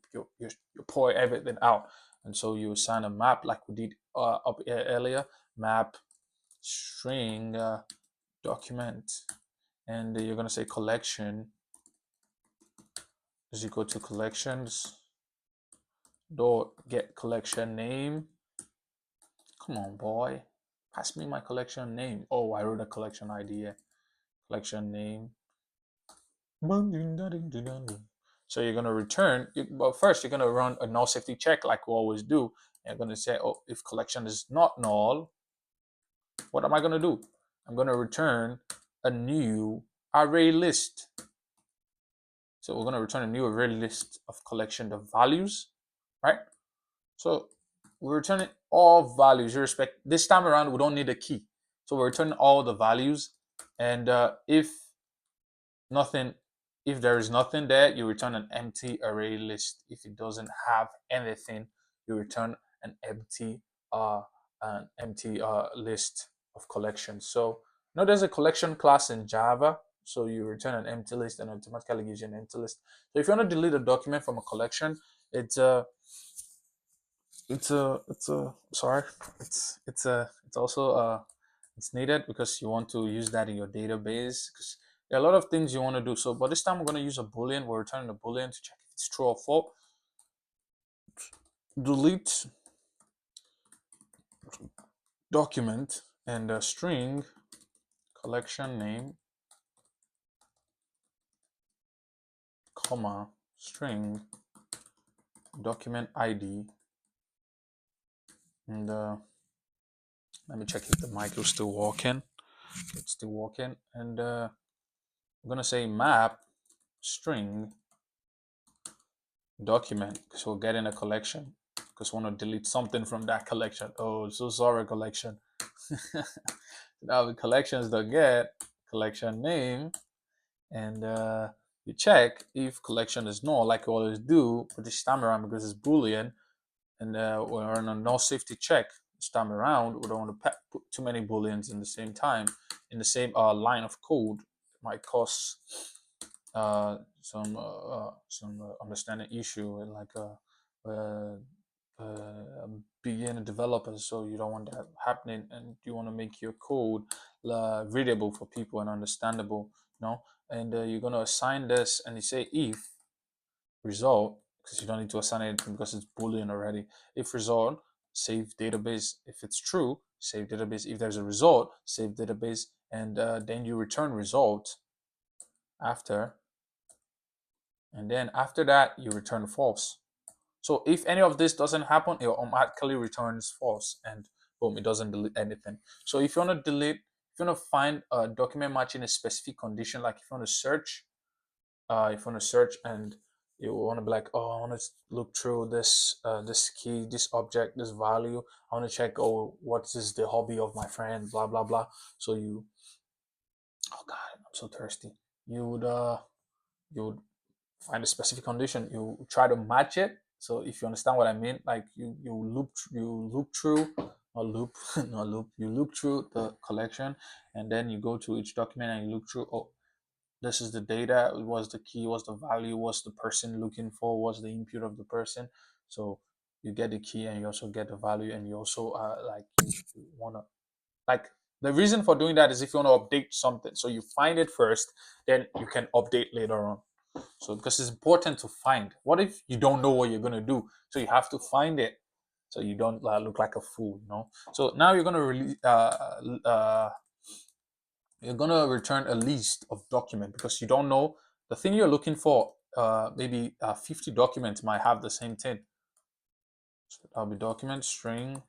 pour everything out, and so you assign a map like we did up here earlier. Map string document, and you're gonna say collection is equal to collections dot get collection name. Come on, boy, pass me my collection name. Oh, I wrote a collection ID here. Collection name. So you're gonna return. Well, first you're gonna run a null safety check like we always do. And you're gonna say, oh, if collection is not null, what am I gonna do? I'm gonna return a new array list. So we're gonna return a new array list of collection of values, right? So we're returning all values irrespective. This time around, we don't need a key. So we're returning all the values. And if there is nothing there, you return an empty array list. If it doesn't have anything, you return an empty list of collections. So now there's a collection class in Java. So you return an empty list and automatically gives you an empty list. So if you want to delete a document from a collection, it's also it's needed because you want to use that in your database, because there are a lot of things you want to do. So but this time we're going to use a boolean. We're returning a boolean to check if it's true or false. Delete document and a string collection name, comma, string document ID, and let me check if the mic is still working. It's still working. And I'm gonna say map string document, because we're getting a collection, because we want to delete something from that collection. Oh, so sorry, collection. Now the collections don't get collection name, and you check if collection is null, like we always do, but this time around because it's boolean, and we're on a null safety check. This time around, we don't want to put too many booleans in the same time in the same line of code. It might cause some understanding issue, like beginner developers. So you don't want that happening, and you want to make your code readable for people and understandable, and you're going to assign this, and you say if result, because you don't need to assign anything because it's boolean already. If result, save database. If it's true, save database. If there's a result, save database, and then you return result after, and then after that you return false. So if any of this doesn't happen, it automatically returns false, and boom, it doesn't delete anything. So if you want to delete, if you want to find a document matching a specific condition, like if you want to search, and you want to be like, oh, I want to look through this this key, this object, this value. I want to check, oh, what is the hobby of my friend, blah blah blah. So you, oh god, I'm so thirsty. You would find a specific condition. You try to match it. So if you understand what I mean, like you loop through, or loop not loop, you loop through the collection, and then you go to each document and you look through, oh, this is the data, what's the key, what's the value, what's the person looking for, what's the input of the person. So you get the key and you also get the value, and you also like you want to, like, the reason for doing that is if you want to update something, so you find it first, then you can update later on. So because it's important to find. What if you don't know what you're gonna do? So you have to find it, so you don't look like a fool, So now you're gonna you're gonna return a list of document, because you don't know the thing you're looking for. Maybe 50 documents might have the same thing. So that'll be document string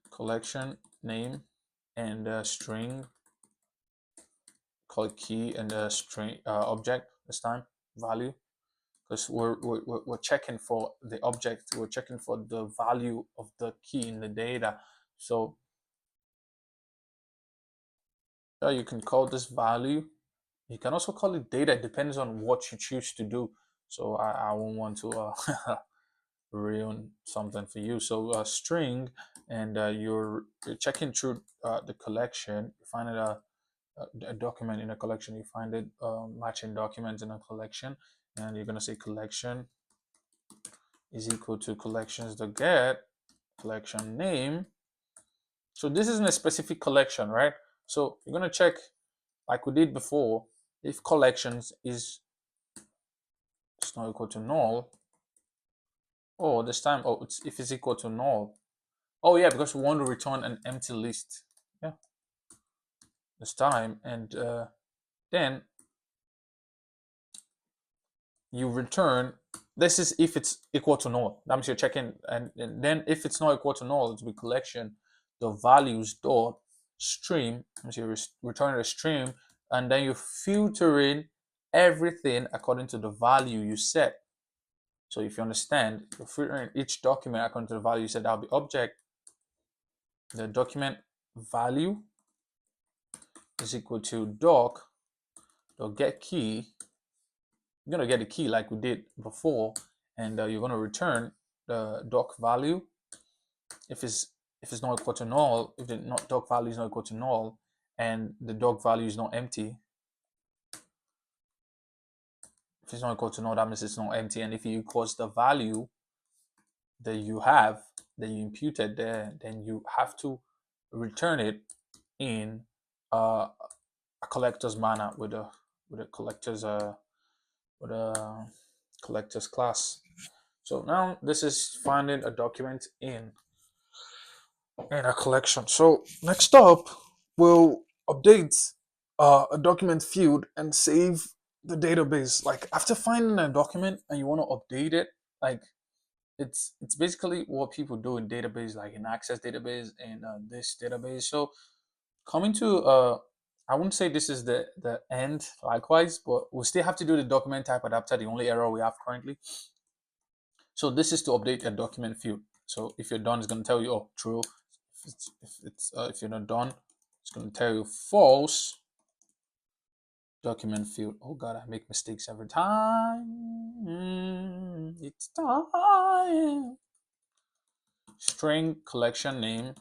collection name, and string call it key, and string object this time value, because we're checking for the object, we're checking for the value of the key in the data. So you can call this value. You can also call it data. It depends on what you choose to do. So I won't want to ruin something for you. So string, and you're checking through the collection. You find it a document in a collection. You find it matching documents in a collection, and you're gonna say collection is equal to collections.get collection name. So this isn't a specific collection, right? So you're gonna check like we did before. If collections is not equal to null, oh, this time, oh, it's if it's equal to null. Oh yeah, because we want to return an empty list. Yeah, this time, and then you return. This is if it's equal to null. That means you're checking, and then if it's not equal to null, it's with collection the values dot stream. That means you're returning a stream, and then you filter in everything according to the value you set. So if you understand, you're filtering each document according to the value you set. That'll be object. The document value is equal to doc get key. You're gonna get a key like we did before, and you're gonna return the doc value if it's not equal to null. If the not doc value is not equal to null, and the doc value is not empty. If it's not equal to null, that means it's not empty. And if it equals the value that you have that you imputed there, then you have to return it in a collector's manner with a collector's with a collector's class. So now this is finding a document in a collection. So next up, we'll update a document field and save the database. Like after finding a document and you want to update it, like it's basically what people do in database, like in Access database and this database. So coming to I wouldn't say this is the end likewise, but we still have to do the document type adapter, the only error we have currently. So this is to update a document field. So if you're done, it's going to tell you, oh, true. If you're not done, it's going to tell you false. Document field. Oh God, I make mistakes every time. It's time. String collection name.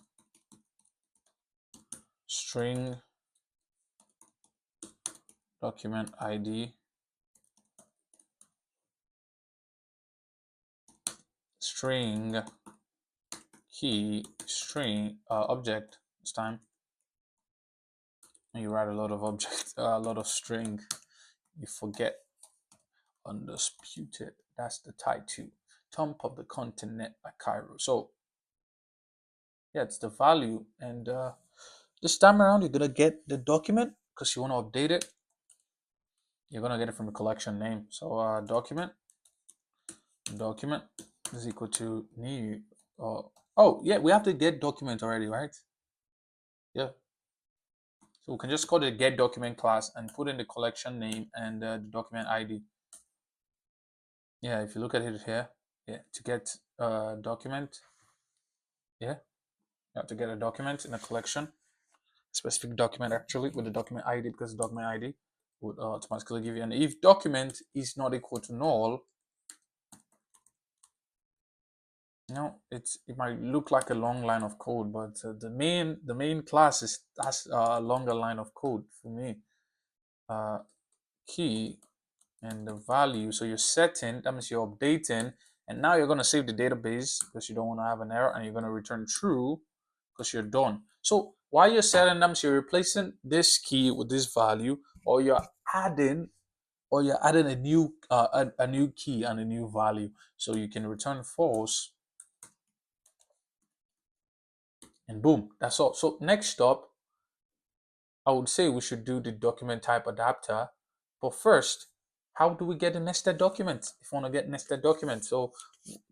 String document ID. String key string object this time. And you write a lot of object, a lot of string. You forget undisputed. That's the title. Top of the continent by Cairo. So yeah, it's the value, and this time around you're gonna get the document because you want to update it. You're gonna get it from the collection name. So document is equal to new. Oh yeah, we have to get document already, right? Yeah. So we can just call the get document class and put in the collection name and the document ID. Yeah, if you look at it here, yeah, to get a document, yeah, you have to get a document in a collection, specific document actually with the document ID, because the document ID would automatically give you. And if document is not equal to null, you know, it might look like a long line of code, but the main class has a longer line of code for me. Key and the value. So you're setting, that means you're updating, and now you're going to save the database because you don't want to have an error, and you're going to return true because you're done. So while you're setting them, so you're replacing this key with this value, or you're adding a new a new key and a new value, so you can return false, and boom, that's all. So next up, I would say we should do the document type adapter. But first, how do we get a nested document if you want to get nested documents? So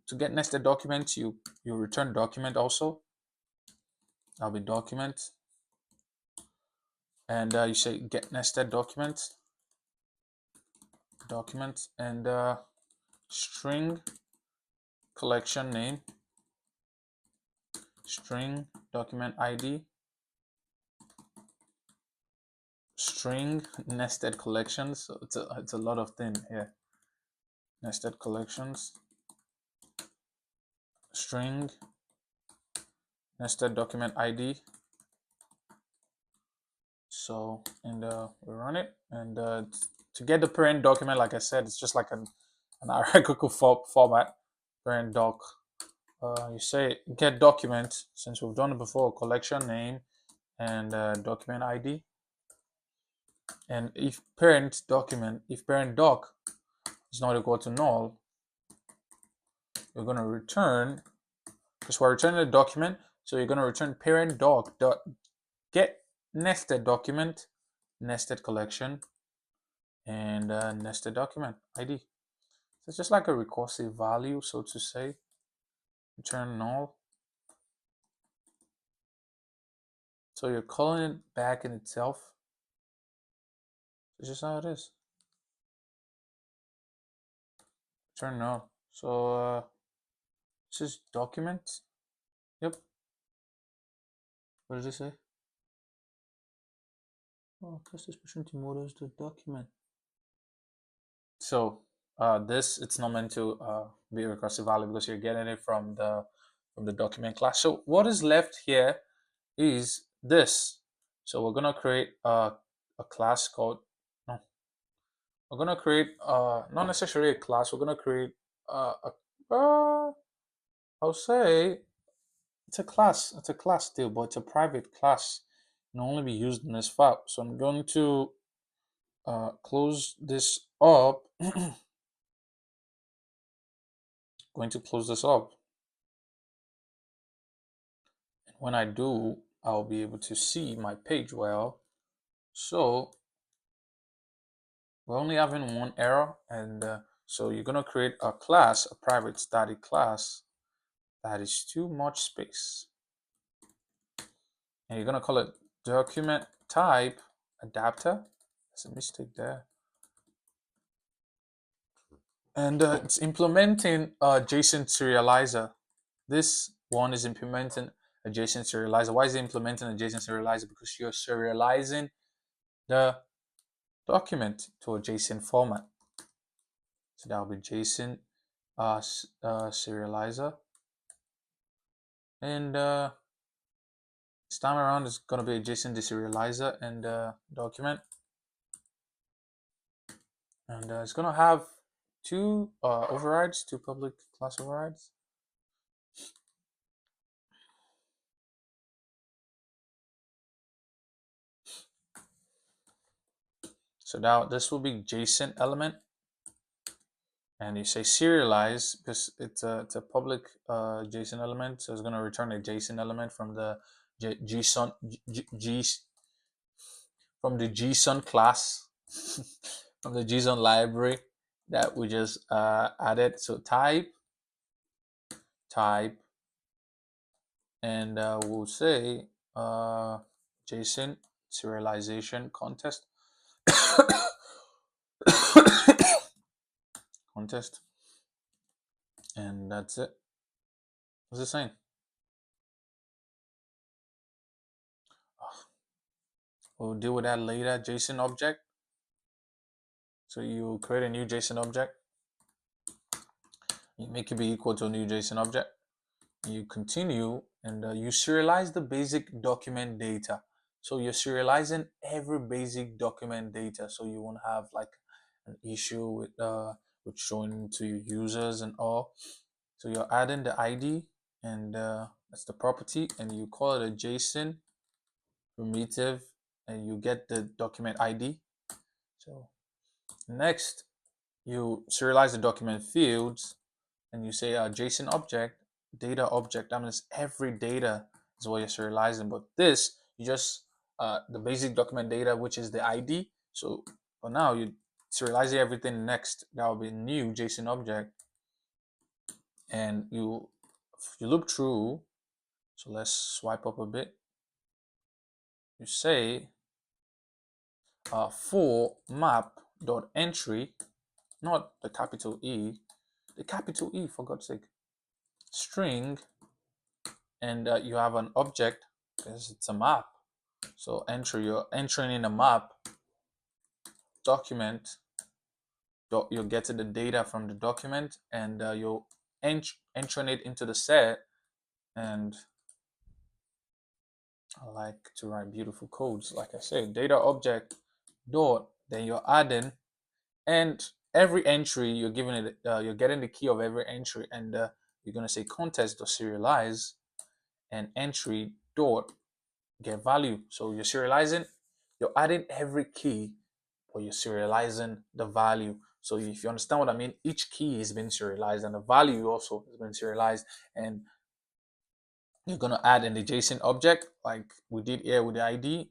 to get nested documents, you return document also. That'll be document. And you say get nested document. And string collection name. String document ID. String nested collections. So it's a lot of things here. Nested collections. string nested document ID. So, and we run it, and to get the parent document, like I said, it's just like an hierarchical format. Parent doc. You say get document, since we've done it before, collection name and document ID. And if parent doc is not equal to null, you're going to return, because we're returning a document, so you're going to return parent doc dot get nested document, nested collection, and nested document ID. So it's just like a recursive value, so to say. Return null. So you're calling it back in itself. It's just how it is. Return null. So this is document. Yep. What does it say? Oh, cast specialty models to document. So this, it's not meant to be a recursive value because you're getting it from the document class. So what is left here is this. So we're gonna create a class called, no, we're gonna create not necessarily a class. We're gonna create I'll say it's a class. It's a class still, but it's a private class. It can only be used in this file. So I'm going to close this up. Going to close this up. And when I do, I'll be able to see my page well. So we're only having one error, and so you're gonna create a class, a private static class that is too much space, and you're gonna call it document type adapter. There's a mistake there. And it's implementing a JSON serializer. This one is implementing a JSON serializer. Why is it implementing a JSON serializer? Because you're serializing the document to a JSON format. So that will be JSON serializer. And this time around it's going to be a JSON deserializer and document. And it's going to have two overrides, two public class overrides. So now this will be JSON element, and you say serialize because it's a public JSON element, so it's going to return a JSON element from the Gson from the Gson class from the Gson library that we just added. So type, and we'll say JSON serialization contest. Contest, and that's it. What's it saying? We'll deal with that later. JSON object. So you create a new JSON object. You make it be equal to a new JSON object. You continue, and you serialize the basic document data. So you're serializing every basic document data, so you won't have like an issue with showing to your users and all. So you're adding the ID, and that's the property, and you call it a JSON primitive, and you get the document ID. So next, you serialize the document fields, and you say JSON object, data object. That means every data is what you're serializing. But this, you just the basic document data, which is the ID. So for now, you serialize everything next. That will be new JSON object, and you loop through. So let's swipe up a bit. You say for map.entry, not the capital E, the capital E, for God's sake, string, and you have an object because it's a map. So you're entering in a map document. You're getting the data from the document, and you're entering it into the set. And I like to write beautiful codes. Like I said, data object dot, then you're adding, and every entry you're giving it, you're getting the key of every entry, and you're gonna say context dot serialize, and entry dot get value. So you're serializing, you're adding every key, but you're serializing the value. So if you understand what I mean, each key is being serialized, and the value also has been serialized, and you're gonna add in the JSON object like we did here with the ID.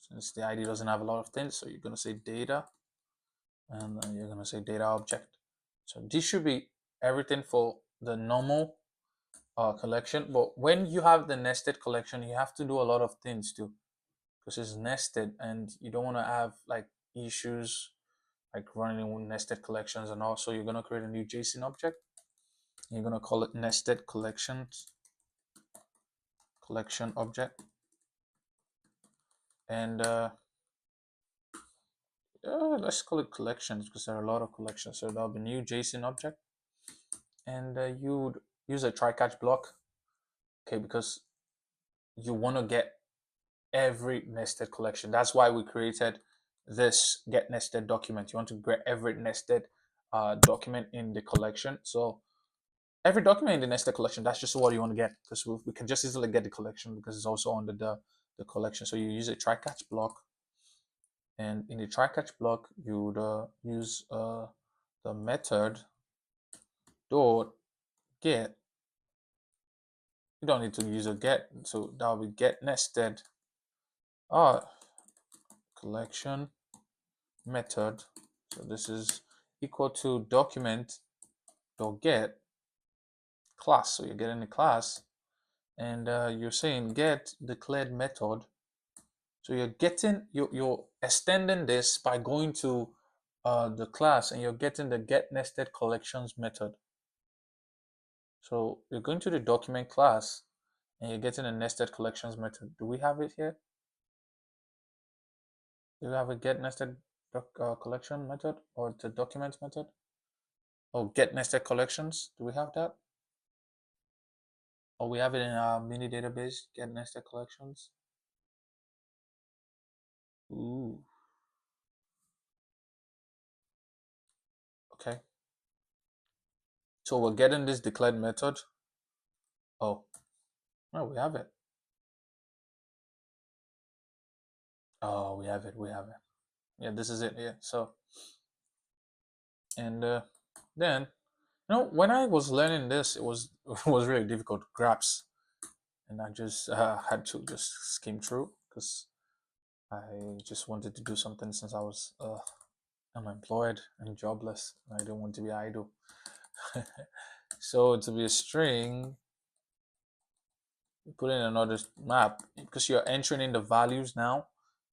Since the ID doesn't have a lot of things, so you're gonna say data, and then you're gonna say data object. So this should be everything for the normal collection. But when you have the nested collection, you have to do a lot of things too, because it's nested, and you don't want to have like issues like running nested collections. And also, you're gonna create a new JSON object. You're gonna call it nested collections collection object, and let's call it collections because there are a lot of collections. So there'll be new JSON object, and you would use a try catch block, okay, because you want to get every nested collection. That's why we created this get nested document. You want to get every nested document in the collection. So every document in the nested collection, that's just what you want to get, because we can just easily get the collection because it's also under the collection. So you use a try catch block, and in the try catch block you would use the method dot get. You don't need to use a get, so that will be get nested collection method. So this is equal to document dot get class. So you're getting a class, and you're saying get declared method. So you're getting, you're extending this by going to the class, and you're getting the get nested collections method. So you're going to the document class, and you're getting a nested collections method. Do we have it here? Do we have a get nested collection method, or the documents method? Oh, get nested collections. Do we have that? Or we have it in our mini database, get nested collections. Ooh. Okay. So we're getting this declared method. Oh, no, we have it. Oh, we have it. We have it. Yeah, this is it. Yeah. So, and then, when I was learning this, it was it was really difficult to grasp, and I just had to just skim through because I just wanted to do something since I was unemployed and jobless. I didn't want to be idle. So to be a string, put in another map because you're entering in the values now,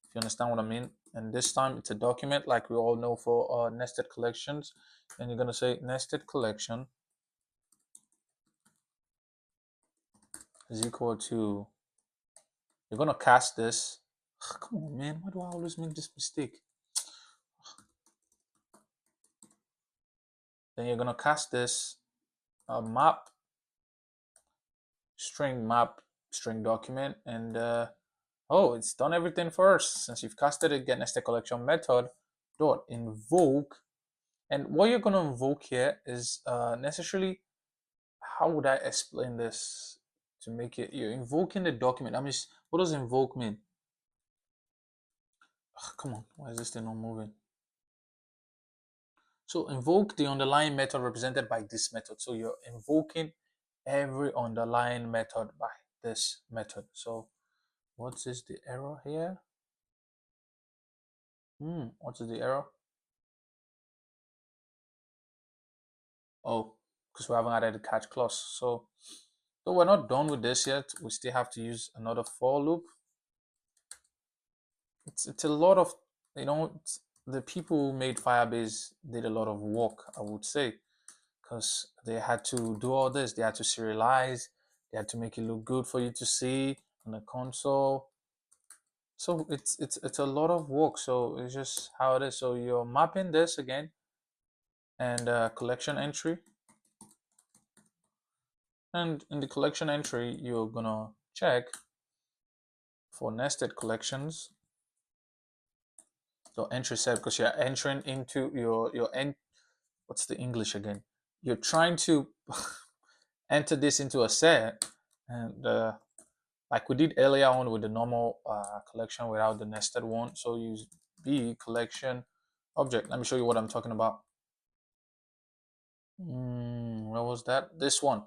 if you understand what I mean. And this time it's a document, like we all know for nested collections. And you're going to say nested collection is equal to, you're going to cast this. Come on, man, why do I always make this mistake? Then you're going to cast this map string document, and oh, it's done everything first. Since you've casted it, get nested collection method dot invoke. And what you're going to invoke here is necessarily, how would I explain this to make it, you're invoking the document. I mean, what does invoke mean? Come on, why is this thing not moving? So invoke the underlying method represented by this method. So you're invoking every underlying method by this method. So what is the error here? What is the error? Oh, because we haven't added the catch clause. So we're not done with this yet. We still have to use another for loop. It's a lot of, the people who made Firebase did a lot of work, I would say, because they had to do all this. They had to serialize. They had to make it look good for you to see on the console. So it's a lot of work. So it's just how it is. So you're mapping this again, and collection entry. And in the collection entry, you're gonna check for nested collections. So entry set, because you're entering into your end. What's the English again? You're trying to enter this into a set, and like we did earlier on with the normal collection without the nested one. So use B collection object. Let me show you what I'm talking about. What was that? This one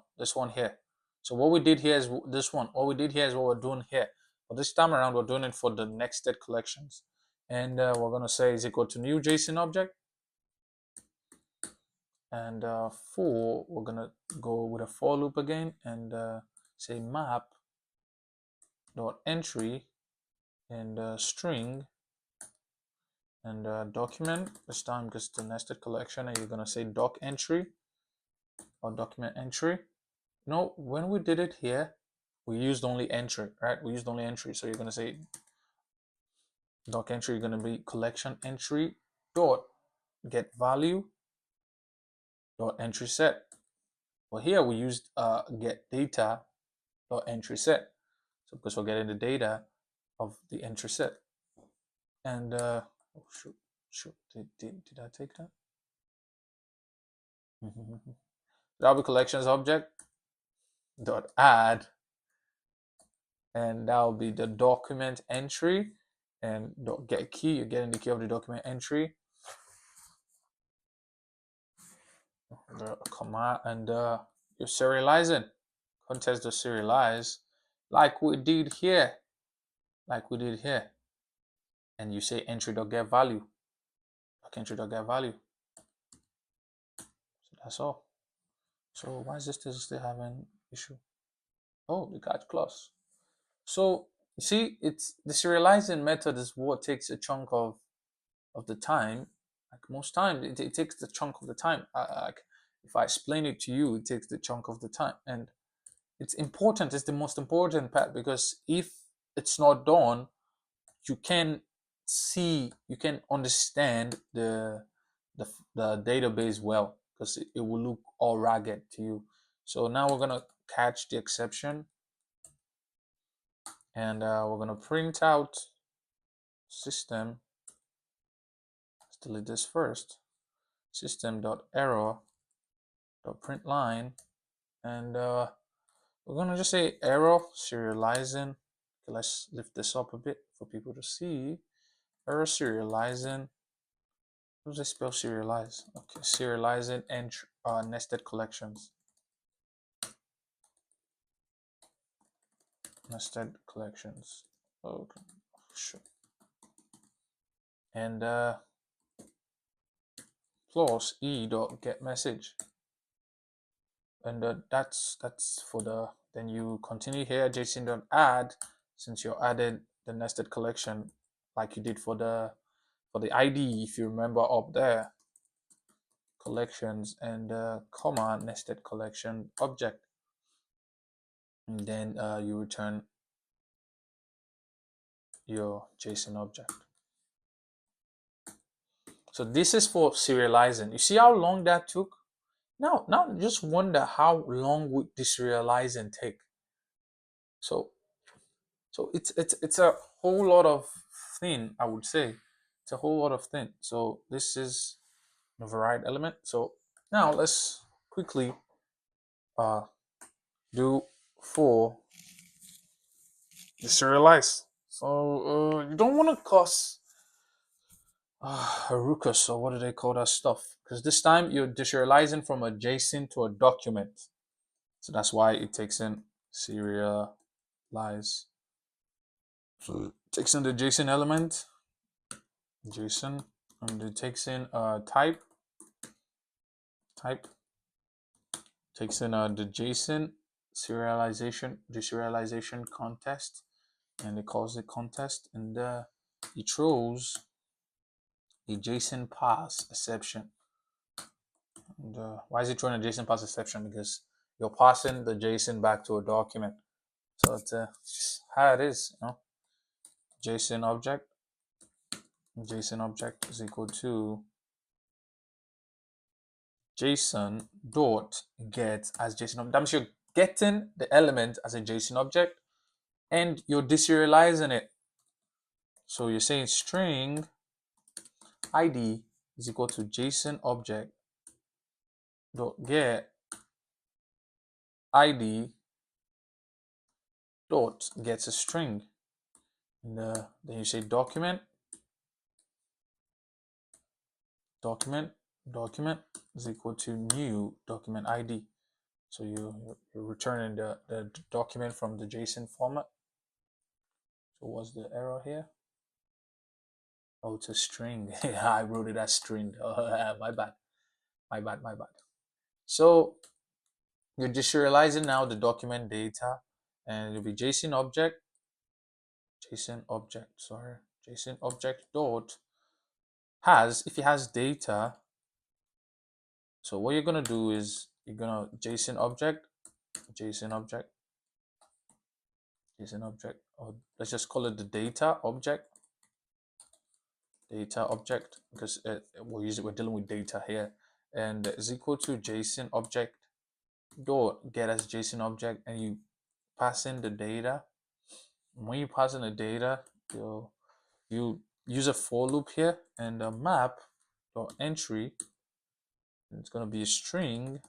here. So what we did here is this one. What we did here is what we're doing here. But this time around, we're doing it for the nested collections. And we're going to say is equal to new JSON object. And for, we're going to go with a for loop again and say map dot entry and string and document this time because it's the nested collection, and you're going to say doc entry or document entry. No, when we did it here, we used only entry, right? We used only entry. So you're going to say doc entry, you're going to be collection entry dot get value dot entry set. Well, here we used get data dot entry set. So because we're getting the data of the entry set. And oh shoot, did I take that? That'll be collections object dot add, and that'll be the document entry and get key. You're getting the key of the document entry. The command and you're serializing. Context to serialize, like we did here, and you say entry dot get value, entry dot get value. So that's all. So why is this still having issue? Oh, the catch clause. So you see, it's the serializing method is what takes a chunk of the time. Like most time, it takes the chunk of the time. Like if I explain it to you, it takes the chunk of the time, and it's important. It's the most important part, because if it's not done, you can see, you can understand the database well, because it will look all ragged to you. So now we're gonna catch the exception, and we're gonna print out system. Let's delete this first. System.error.println, and we're gonna just say error serializing. Okay, let's lift this up a bit for people to see. Error serializing. How does I spell serialize? Okay, serializing and nested collections. Nested collections. Okay, sure. And plus e.get message. And that's for the, then you continue here, json.add, since you added the nested collection like you did for the ID, if you remember up there, collections, and comma nested collection object, and then you return your JSON object. So this is for serializing. You see how long that took? Now just wonder how long would deserializing take. So it's a whole lot of thing, I would say. It's a whole lot of thing. So this is an override element. So now let's quickly do for deserialize. So you don't want to cause a ruckus, or what do they call that stuff? Because this time you're deserializing from a JSON to a document. So that's why it takes in serialize. So it takes in the JSON element, JSON, and it takes in type, takes in the JSON deserialization context, and it calls it context, and it throws a JSON pass exception. And why is it throwing a JSON pass exception? Because you're passing the JSON back to a document. So it's just how it is, you know. JSON object is equal to JSON dot get as JSON. That means you're getting the element as a JSON object, and you're deserializing it. So you're saying string ID is equal to JSON object dot get ID dot gets a string. And then you say document is equal to new document ID. So you're returning the document from the JSON format. So what's the error here? Oh, it's a string. I wrote it as string. Oh, my bad. So you're deserializing now the document data, and it'll be JSON object dot has, if it has data. So what you're gonna do is you're gonna JSON object, or let's just call it the data object, because we're dealing with data here, and is equal to JSON object dot get as JSON object, and you pass in the data. And when you pass in the data, you use a for loop here, and a map dot entry, and it's gonna be a string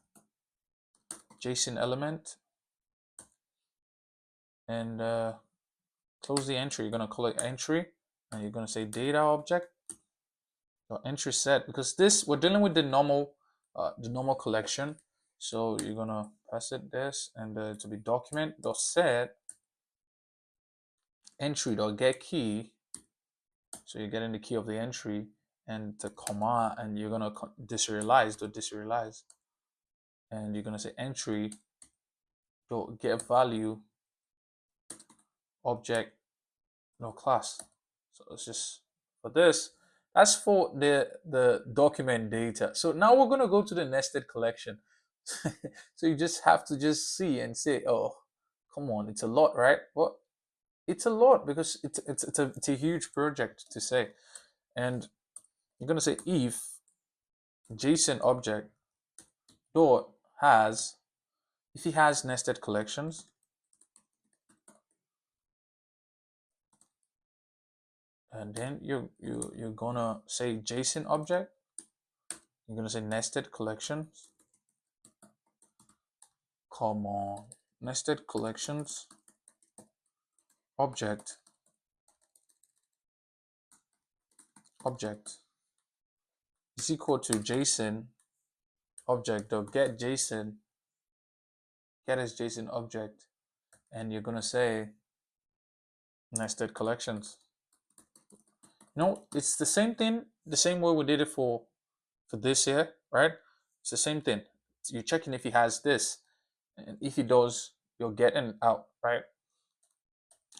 JSON element, and close the entry. You're gonna call it entry, and you're gonna say data object dot entry set, because this, we're dealing with the normal collection. So you're gonna pass it this, and to be document dot set entry dot get key. So you're getting the key of the entry, and the comma, and you're gonna deserialize, and you're gonna say entry dot get value object no class. So it's just for this. That's for the document data. So now we're gonna go to the nested collection. So you just have to just see and say, oh, come on, it's a lot, right? Well, it's a lot because it's a huge project to say. And you're gonna say if JSON object dot has, if it has nested collections, and then you're gonna say JSON object, you're gonna say nested collections. Come on, nested collections object is equal to JSON object dot get JSON, get as JSON object, and you're gonna say nested collections. No, it's the same thing, the same way we did it for this here, right? It's the same thing. You're checking if he has this, and if he does, you're getting out, right?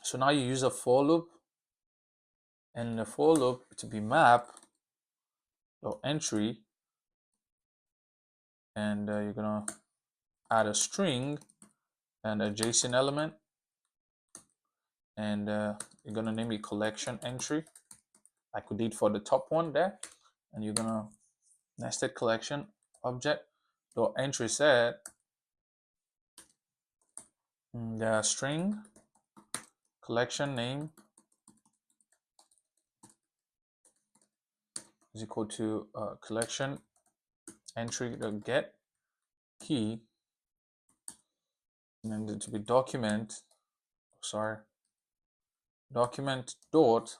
So now you use a for loop, and the for loop to be map dot entry, and you're gonna add a string and a JSON element, and you're gonna name it collection entry, like we did for the top one there, and you're gonna nested collection object dot entry set the string collection name is equal to collection entry dot get key, and then to be document dot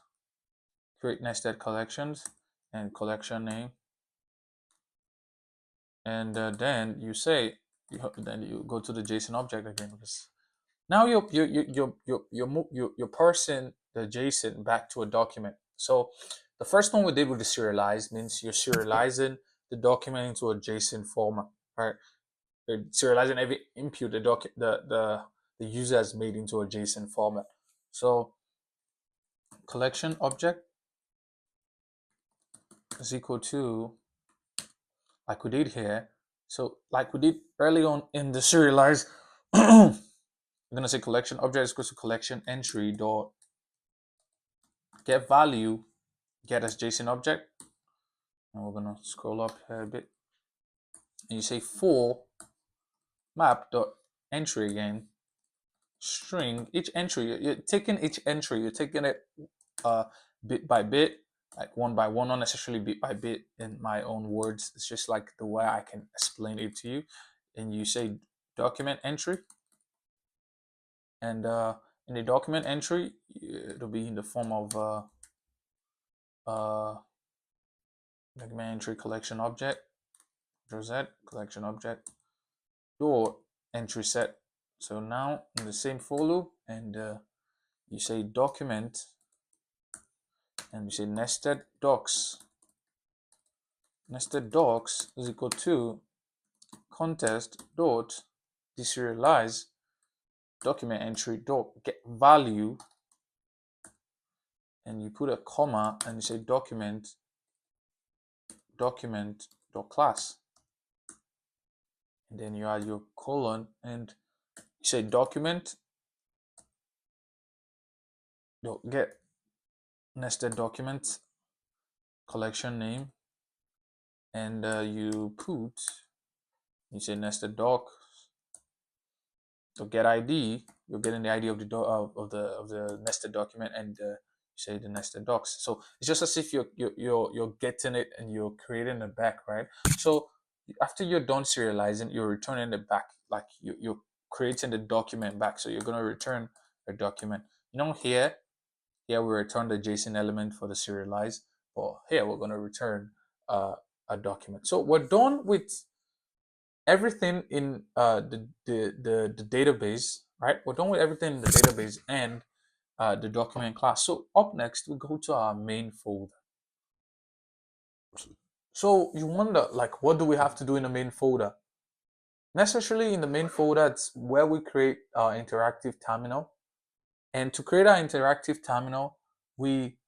create nested collections and collection name, and then you say then you go to the JSON object again, because now you're parsing the JSON back to a document. So the first one we did with the serialize means you're serializing the document into a JSON format, right? You're serializing every input the user has made into a JSON format. So collection object is equal to, like we did here. So like we did early on in the serialize, I'm gonna say collection object is equal to collection entry dot get value, get as JSON object, and we're gonna scroll up here a bit, and you say for map dot entry again, string, each entry, you're taking each entry, you're taking it bit by bit, like one by one, not necessarily bit by bit in my own words. It's just like the way I can explain it to you. And you say document entry, and in the document entry, it'll be in the form of document entry collection object, Z collection object, your entry set. So now in the same for loop, and you say document, and you say nested docs. Nested docs is equal to contest dot deserialize document entry dot get value, and you put a comma and you say document dot class, and then you add your colon and you say document dot get nested document collection name, and you say nested doc to get ID. You're getting the ID of the nested document, and you say the nested docs. So it's just as if you're getting it and you're creating it back, right? So after you're done serializing, you're returning it back, like you're creating the document back. So you're gonna return a document. Here we return the JSON element for the serialize, but here we're gonna return a document. So we're done with everything in the database, right? We're done with everything in the database and the document class. So up next, we go to our main folder. So you wonder, like, what do we have to do in the main folder? Necessarily in the main folder, it's where we create our interactive terminal. And to create our interactive terminal, we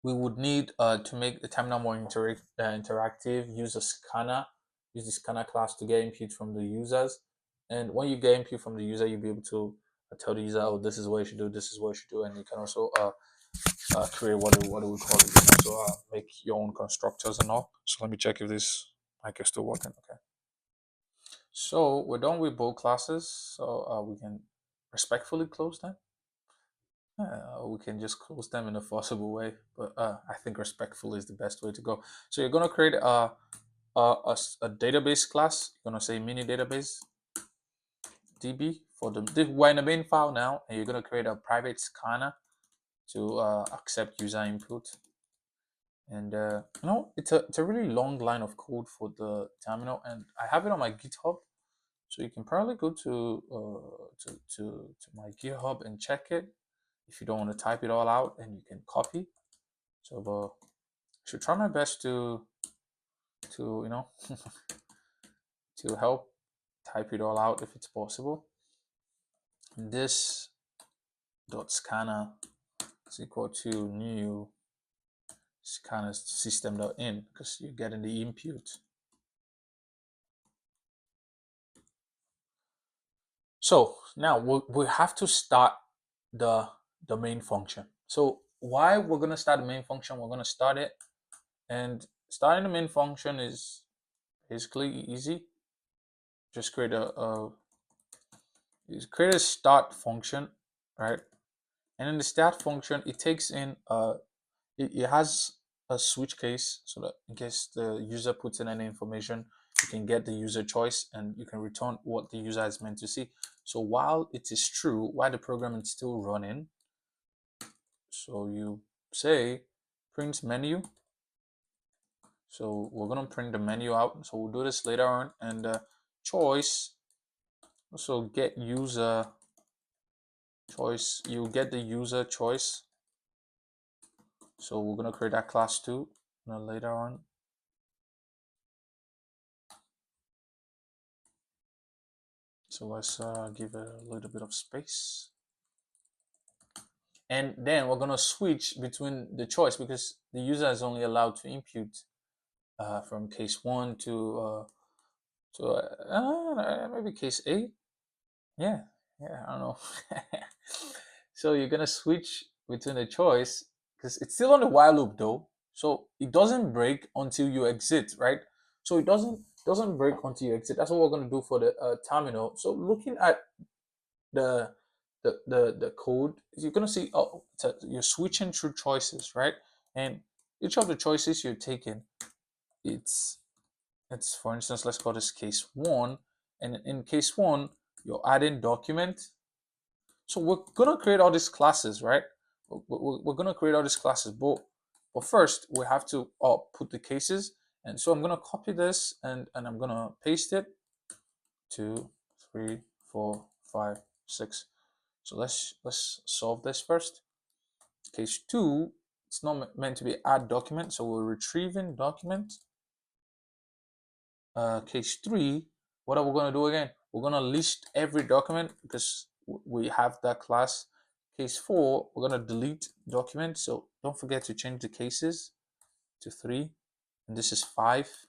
would need to make the terminal more interactive, use a scanner, use the scanner class to get input from the users. And when you get input from the user, you'll be able to tell the user, oh, this is what you should do, this is what you should do. And you can also create what do we call it? You can also make your own constructors and all. So let me check if this mic is still working. Okay. So we're done with both classes. So we can respectfully close them. We can just close them in a forcible way, but I think respectful is the best way to go. So you're gonna create a database class. You're gonna say mini database DB for we're in the main file now, and you're gonna create a private scanner to accept user input. And it's a really long line of code for the terminal, and I have it on my GitHub. So you can probably go to my GitHub and check it if you don't want to type it all out, and you can copy. So I should try my best to to help type it all out if it's possible. This dot scanner is equal to new scanner system.in, because you're getting the input. So now we have to start the main function. So why we're going to start the main function? We're going to start it, and starting the main function is basically easy. Just create a start function, right? And in the start function, it takes in it has a switch case, so that in case the user puts in any information, you can get the user choice and you can return what the user is meant to see. So while it is true, while the program is still running, so you say print menu. So we're gonna print the menu out. So we'll do this later on. And choice, also get user choice. You get the user choice. So we're gonna create that class too later on. So let's give it a little bit of space. And then we're gonna switch between the choice, because the user is only allowed to input from case 1 to maybe case 8. Yeah, I don't know. So you're gonna switch between the choice, because it's still on the while loop though. So it doesn't break until you exit, right? So it doesn't doesn't break until you exit. That's what we're going to do for the terminal. So looking at the the code, you're going to see, oh, you're switching through choices, right? And each of the choices you're taking, it's for instance, let's call this case one. And in case one, you're adding document. So we're gonna create all these classes, right? We're gonna create all these classes, but first we have to put the cases. And so I'm gonna copy this and I'm gonna paste it. 2, 3, 4, 5, 6. So let's solve this first. Case two, it's not meant to be add document, so we're retrieving document. Case three, what are we gonna do again? We're gonna list every document because we have that class. Case four, we're gonna delete document. So don't forget to change the cases to 3, and this is 5.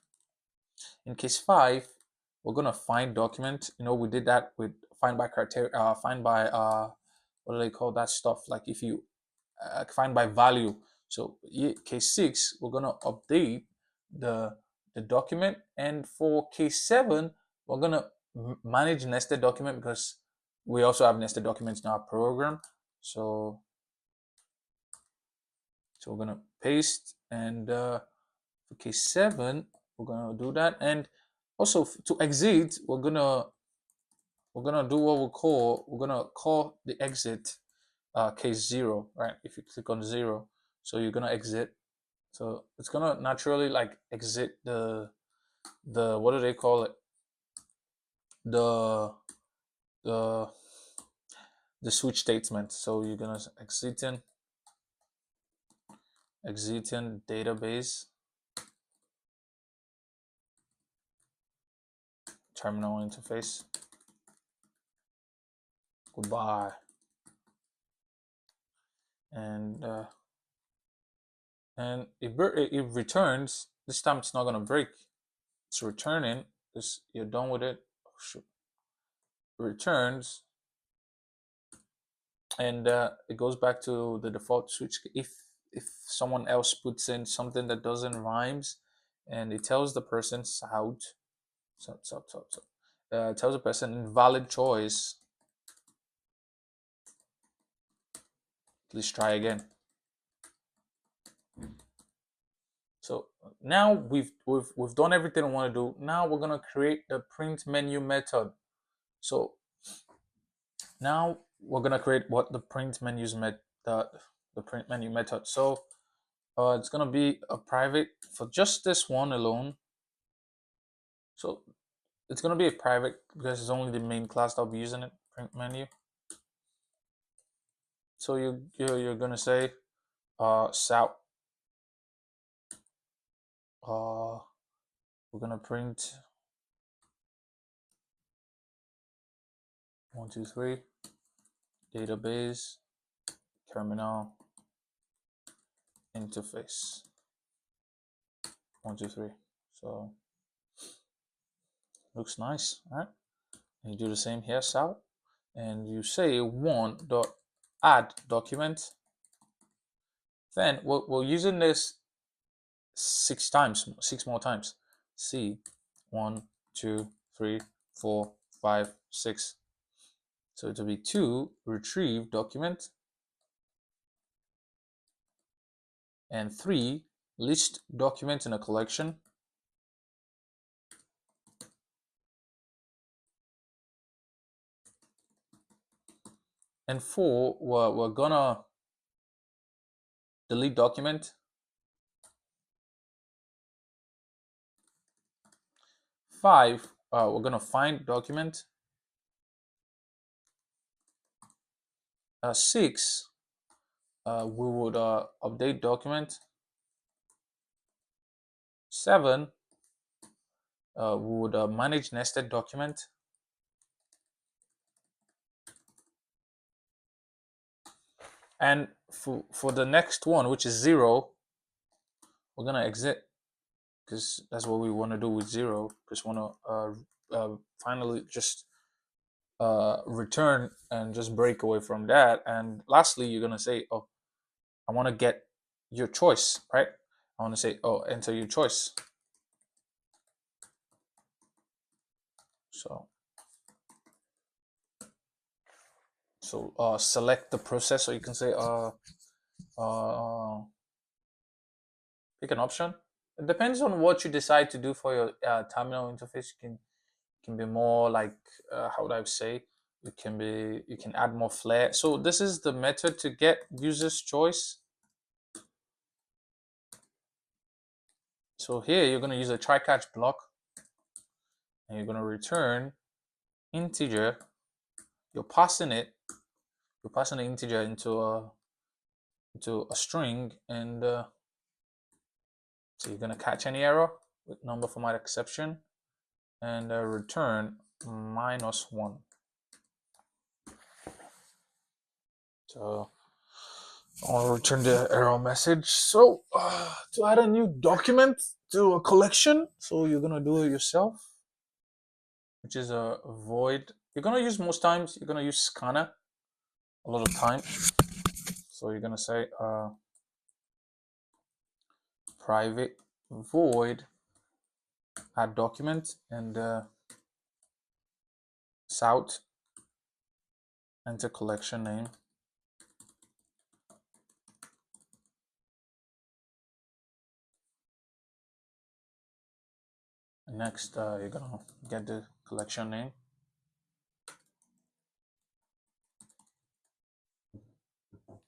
In case 5, we're gonna find document. You know, we did that with find by criteria, find by what do they call that stuff? Like if you find by value. So case 6, we're gonna update the document, and for case 7, we're gonna manage nested document because we also have nested documents in our program. So we're gonna paste, and for case 7, we're gonna do that. And also to exit, we're gonna do what we're gonna call the exit case 0, right? If you click on 0, so you're gonna exit. So it's gonna naturally like exit the what do they call it? The the switch statement. So you're gonna exiting database terminal interface. Goodbye. And it returns. This time it's not gonna break. It's returning. This, you're done with it. Oh, shoot. It returns, and it goes back to the default switch. If someone else puts in something that doesn't rhymes, and it tells the person out, it tells the person invalid choice. Please try again. So now we've done everything we want to do. Now we're gonna create the print menu method. So now we're gonna create what the print menus the print menu method. So it's gonna be a private for just this one alone. So it's gonna be a private because it's only the main class that'll be using it. Print menu. So you're gonna say south. We're gonna print 1, 2, 3 database terminal interface 1, 2, 3. So looks nice, right? And you do the same here, south, and you say one dot add document. Then we're using this 6 more times. See, 1, 2, 3, 4, 5, 6. So it'll be 2 retrieve document, and 3 list document in a collection, and 4 we're gonna delete document. 5 we're gonna find document. 6 we would update document. 7 we would manage nested document. And for the next one, which is 0, we're gonna exit because that's what we want to do with 0. Just want to finally just return and just break away from that. And lastly, you're gonna say, oh, I want to get your choice, right? I want to say, oh, enter your choice. So select the process, or you can say pick an option. It depends on what you decide to do for your terminal interface. You can be more like how would I say? You can add more flair. So this is the method to get user's choice. So here you're going to use a try catch block, and you're going to return integer. You're passing the integer into a string, and so you're going to catch any error with number format exception, and return -1. So I'll return the error message. So to add a new document to a collection, so you're gonna do it yourself, which is a void. You're gonna use most times. You're gonna use scanner a lot of times. So you're gonna say private void add document, and south, enter collection name. And next, you're gonna get the collection name.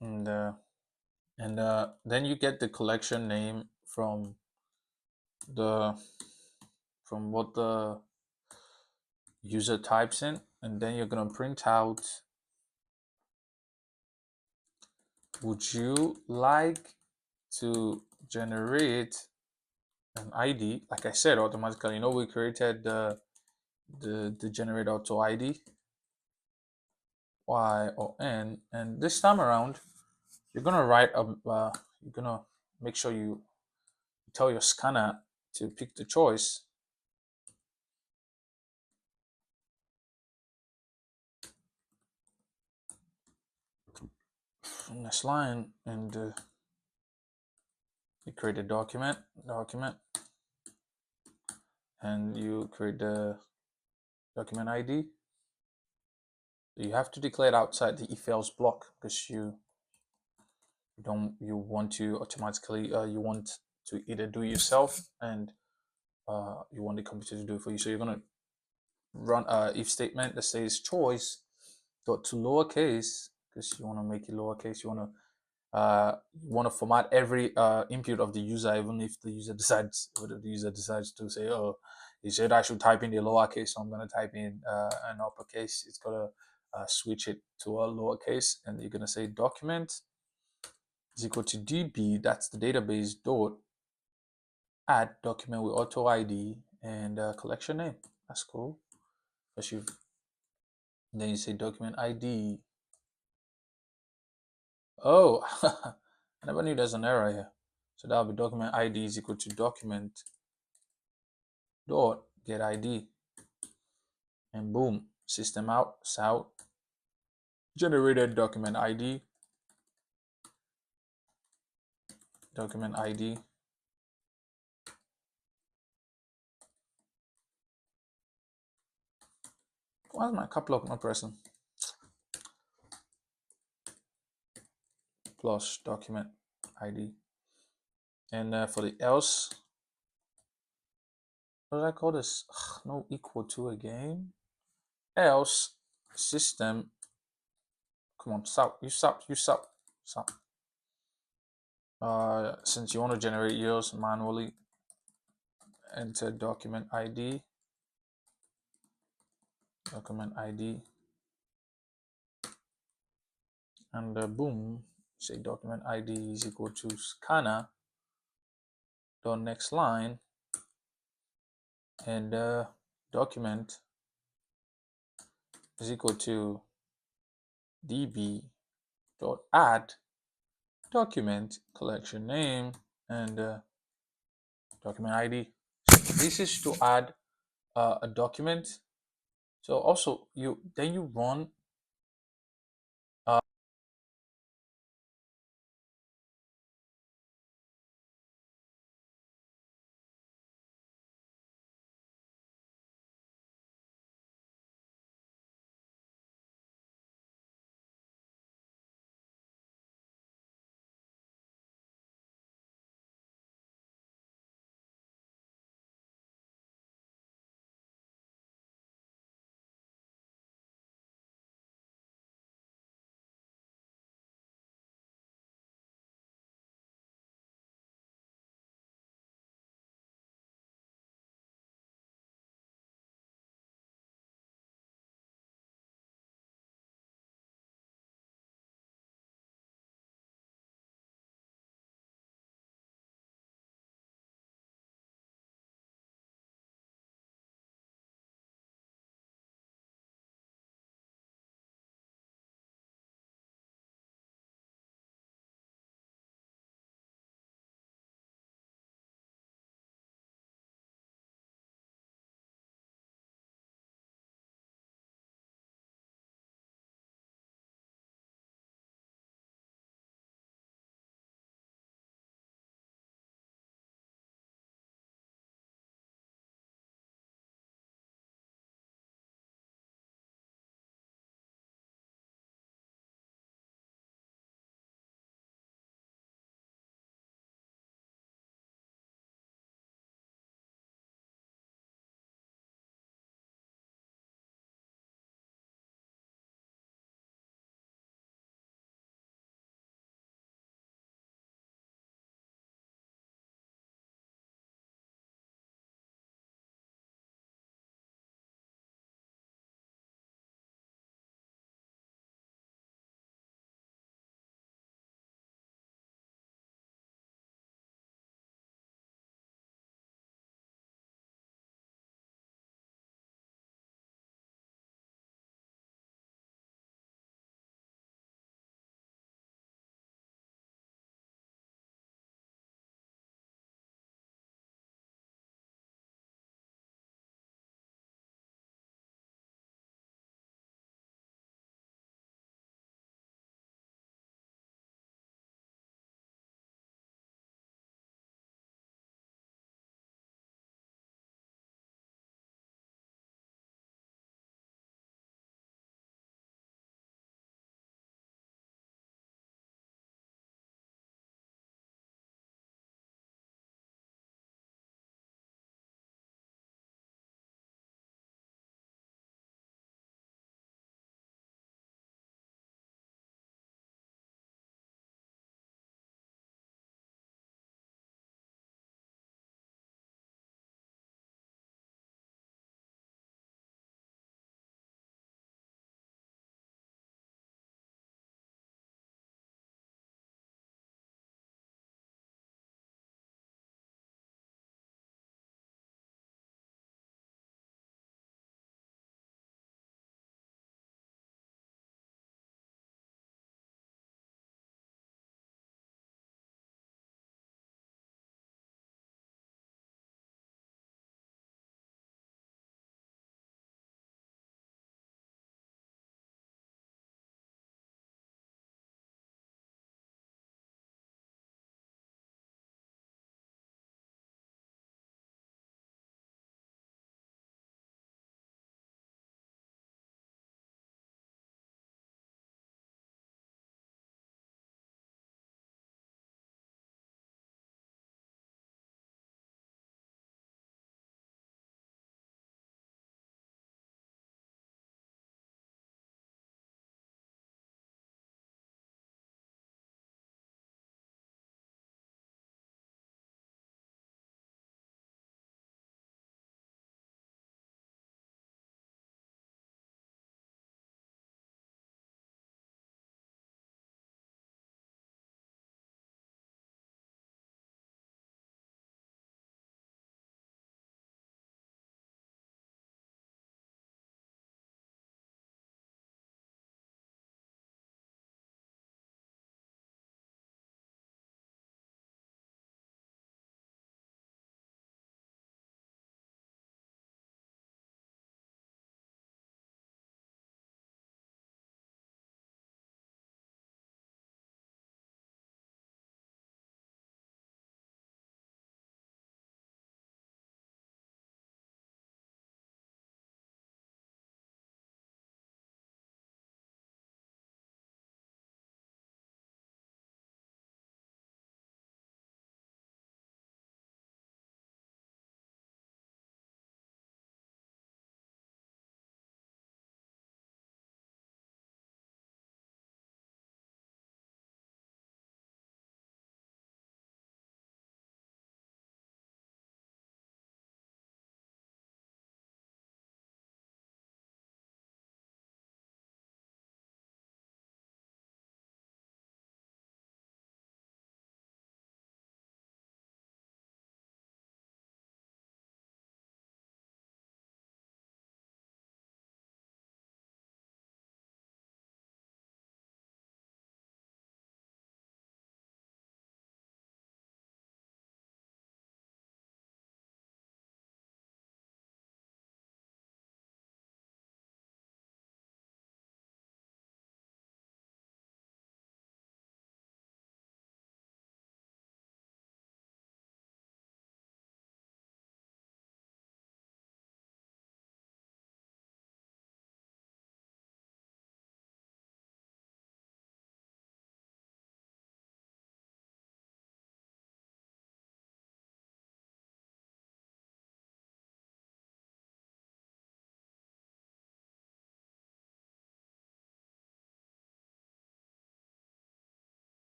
And then you get the collection name from what the user types in, and then you're gonna print out, would you like to generate an ID? Like I said, automatically, we created the generate auto ID Y or N, and this time around you're gonna write you're gonna make sure you tell your scanner to pick the choice. Next line, and you create a document, and you create the document ID. You have to declare it outside the if else block, because you want to automatically you want to either do it yourself, and you want the computer to do it for you. So you're gonna run a if statement that says choice dot to lowercase, because you want to make it lowercase. You want to format every input of the user, even if the user decides to say, oh, he said I should type in the lowercase, so I'm going to type in an uppercase. It's got to switch it to a lowercase, and you're going to say document is equal to db, that's the database, dot add document with auto ID and collection name. That's cool. Then you say document ID. Oh, I never knew there's an error here. So that'll be document ID is equal to document dot get ID, and boom, system out, south, generated document ID. Why is my cap lock not pressing? Plus document ID. And for the else, what did I call this? No equal to again. Else system. Come on, stop. You stop. Since you want to generate yours manually, enter document ID. And boom, say document ID is equal to scanner dot next line, and document is equal to db dot add document collection name and document ID. So this is to add a document. So also you run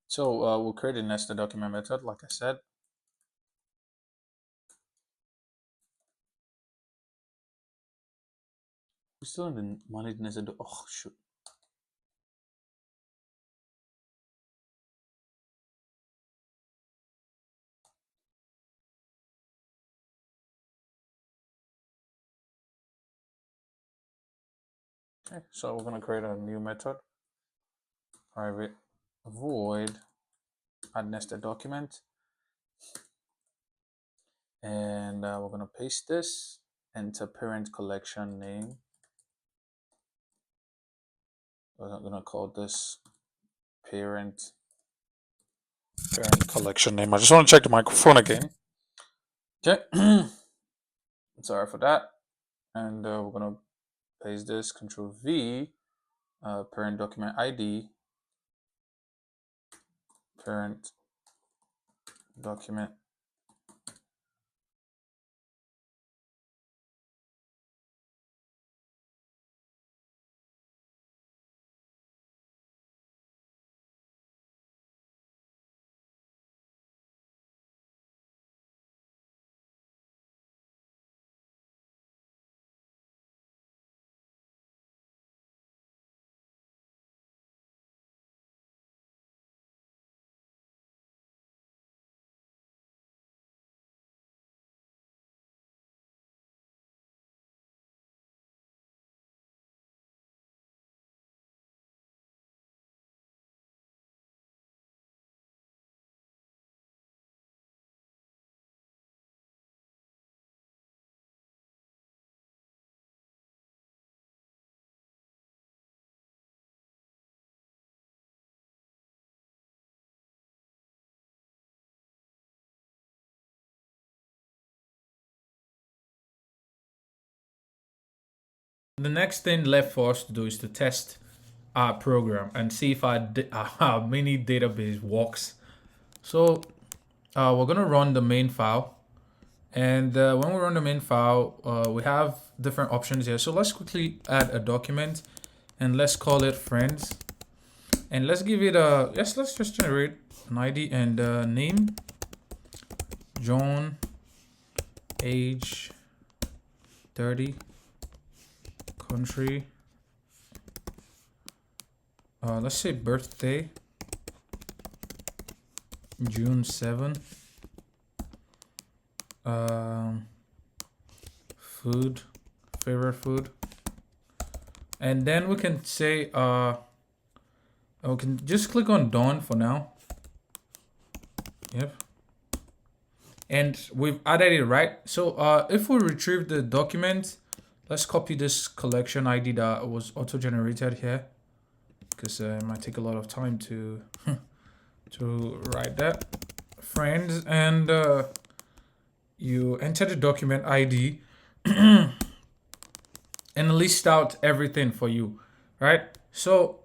So we'll create a nested document method, like I said. We still didn't manage nested. Oh shoot. Okay, so we're gonna create a new method. Private void add nested document, and we're gonna paste this. Enter parent collection name. We're gonna call this parent collection name. I just want to check the microphone again. Okay. Sorry for that. And we're gonna paste this. Control V. Parent document ID. Parent document. The next thing left for us to do is to test our program and see if our mini database works. So we're gonna run the main file, and when we run the main file, we have different options here. So let's quickly add a document, and let's call it friends, and let's give it a let's just generate an ID and name, John, age 30, country, let's say birthday, June 7. Food, favorite food. And then we can say, we can just click on done for now. Yep. And we've added it, right? So if we retrieve the document, let's copy this collection ID that was auto-generated here, because it might take a lot of time to to write that. Friends, and you enter the document ID and list out everything for you, right? So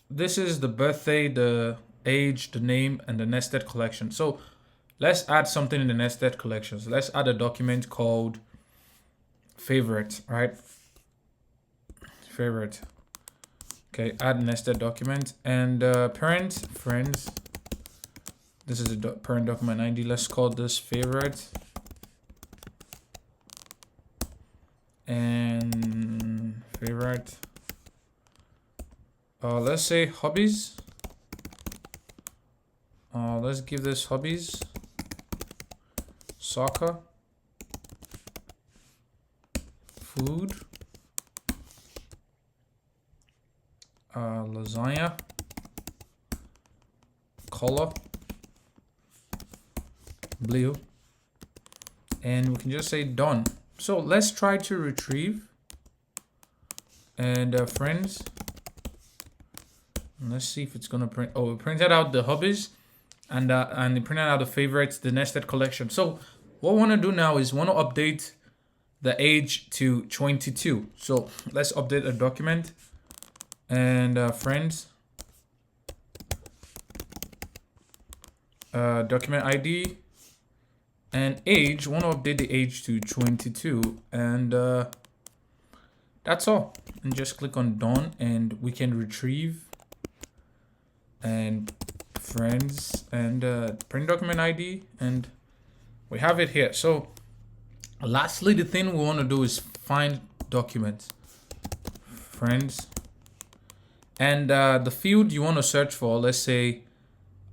this is the birthday, the age, the name, and the nested collection. So let's add something in the nested collections. Let's add a document called favorite, right? Favorite. Okay, add nested document, and parent friends. This is a parent document ID. Let's call this favorite. And favorite. Let's say hobbies. Let's give this hobbies. Soccer. Food. Lasagna. Color. Blue. And we can just say done. So let's try to retrieve. And friends. Let's see if it's gonna print. Oh, we printed out the hobbies, and it printed out the favorites, the nested collection. So what we want to do now is want to update the age to 22. So let's update a document, and friends, document ID, and age. Want to update the age to 22, and that's all. And just click on done, and we can retrieve and friends and print document ID, and we have it here. So lastly, the thing we want to do is find documents, friends, and the field you want to search for, let's say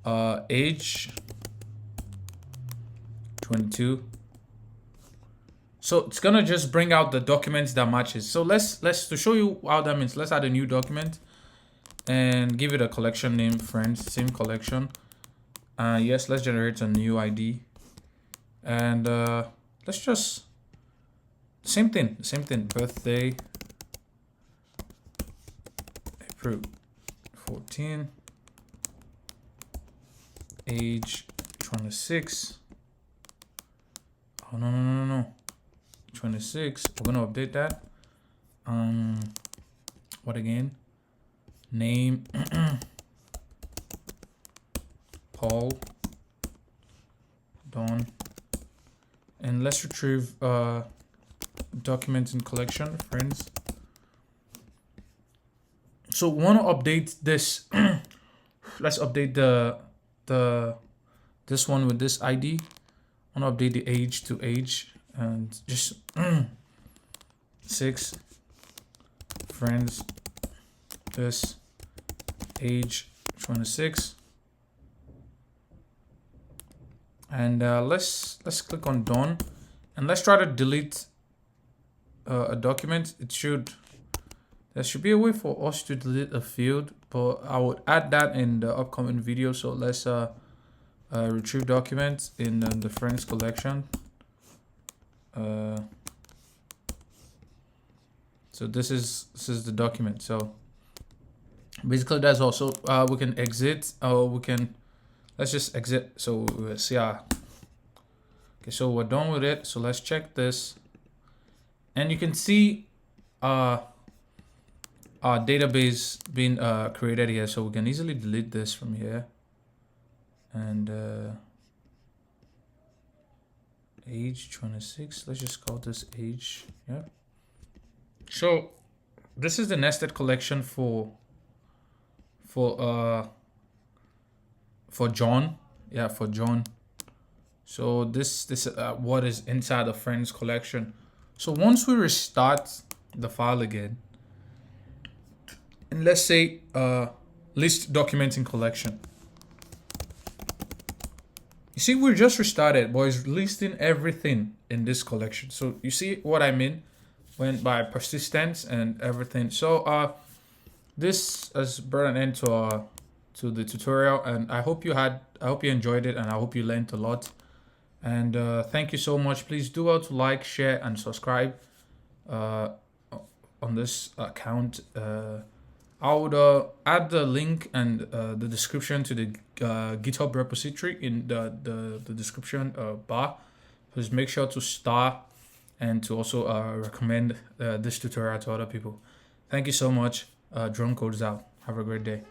age 22. So it's gonna just bring out the documents that matches. So let's to show you how that means, let's add a new document and give it a collection name, friends, same collection. Yes, let's generate a new ID, and let's just same thing, birthday, April 14, age 26. Oh no. 26. We're gonna update that. What again? Name Paul, Don, and let's retrieve documents in collection, friends. So we want to update this. Let's update the this one with this ID. I want to update the age to age, and just 6 friends, this age 26, and let's click on done, and let's try to delete a document. There should be a way for us to delete a field, but I would add that in the upcoming video. So let's retrieve documents in the friends collection. So this is the document. So basically that's also we can exit, or let's just exit. So see okay, so we're done with it. So let's check this, and you can see our database being created here. So we can easily delete this from here, and age 26, let's just call this age. Yeah, so this is the nested collection for John. Yeah, for John. So this what is inside the friends collection. So once we restart the file again, and let's say list documents in collection, you see we just restarted, but it's listing everything in this collection. So you see what I mean when by persistence and everything. So this has brought an end to the tutorial, and I hope you enjoyed it, and I hope you learned a lot. And thank you so much. Please do well to like, share, and subscribe on this account. I would add the link and the description to the GitHub repository in the description bar. Please make sure to star and to also recommend this tutorial to other people. Thank you so much. Drone Codes out. Have a great day.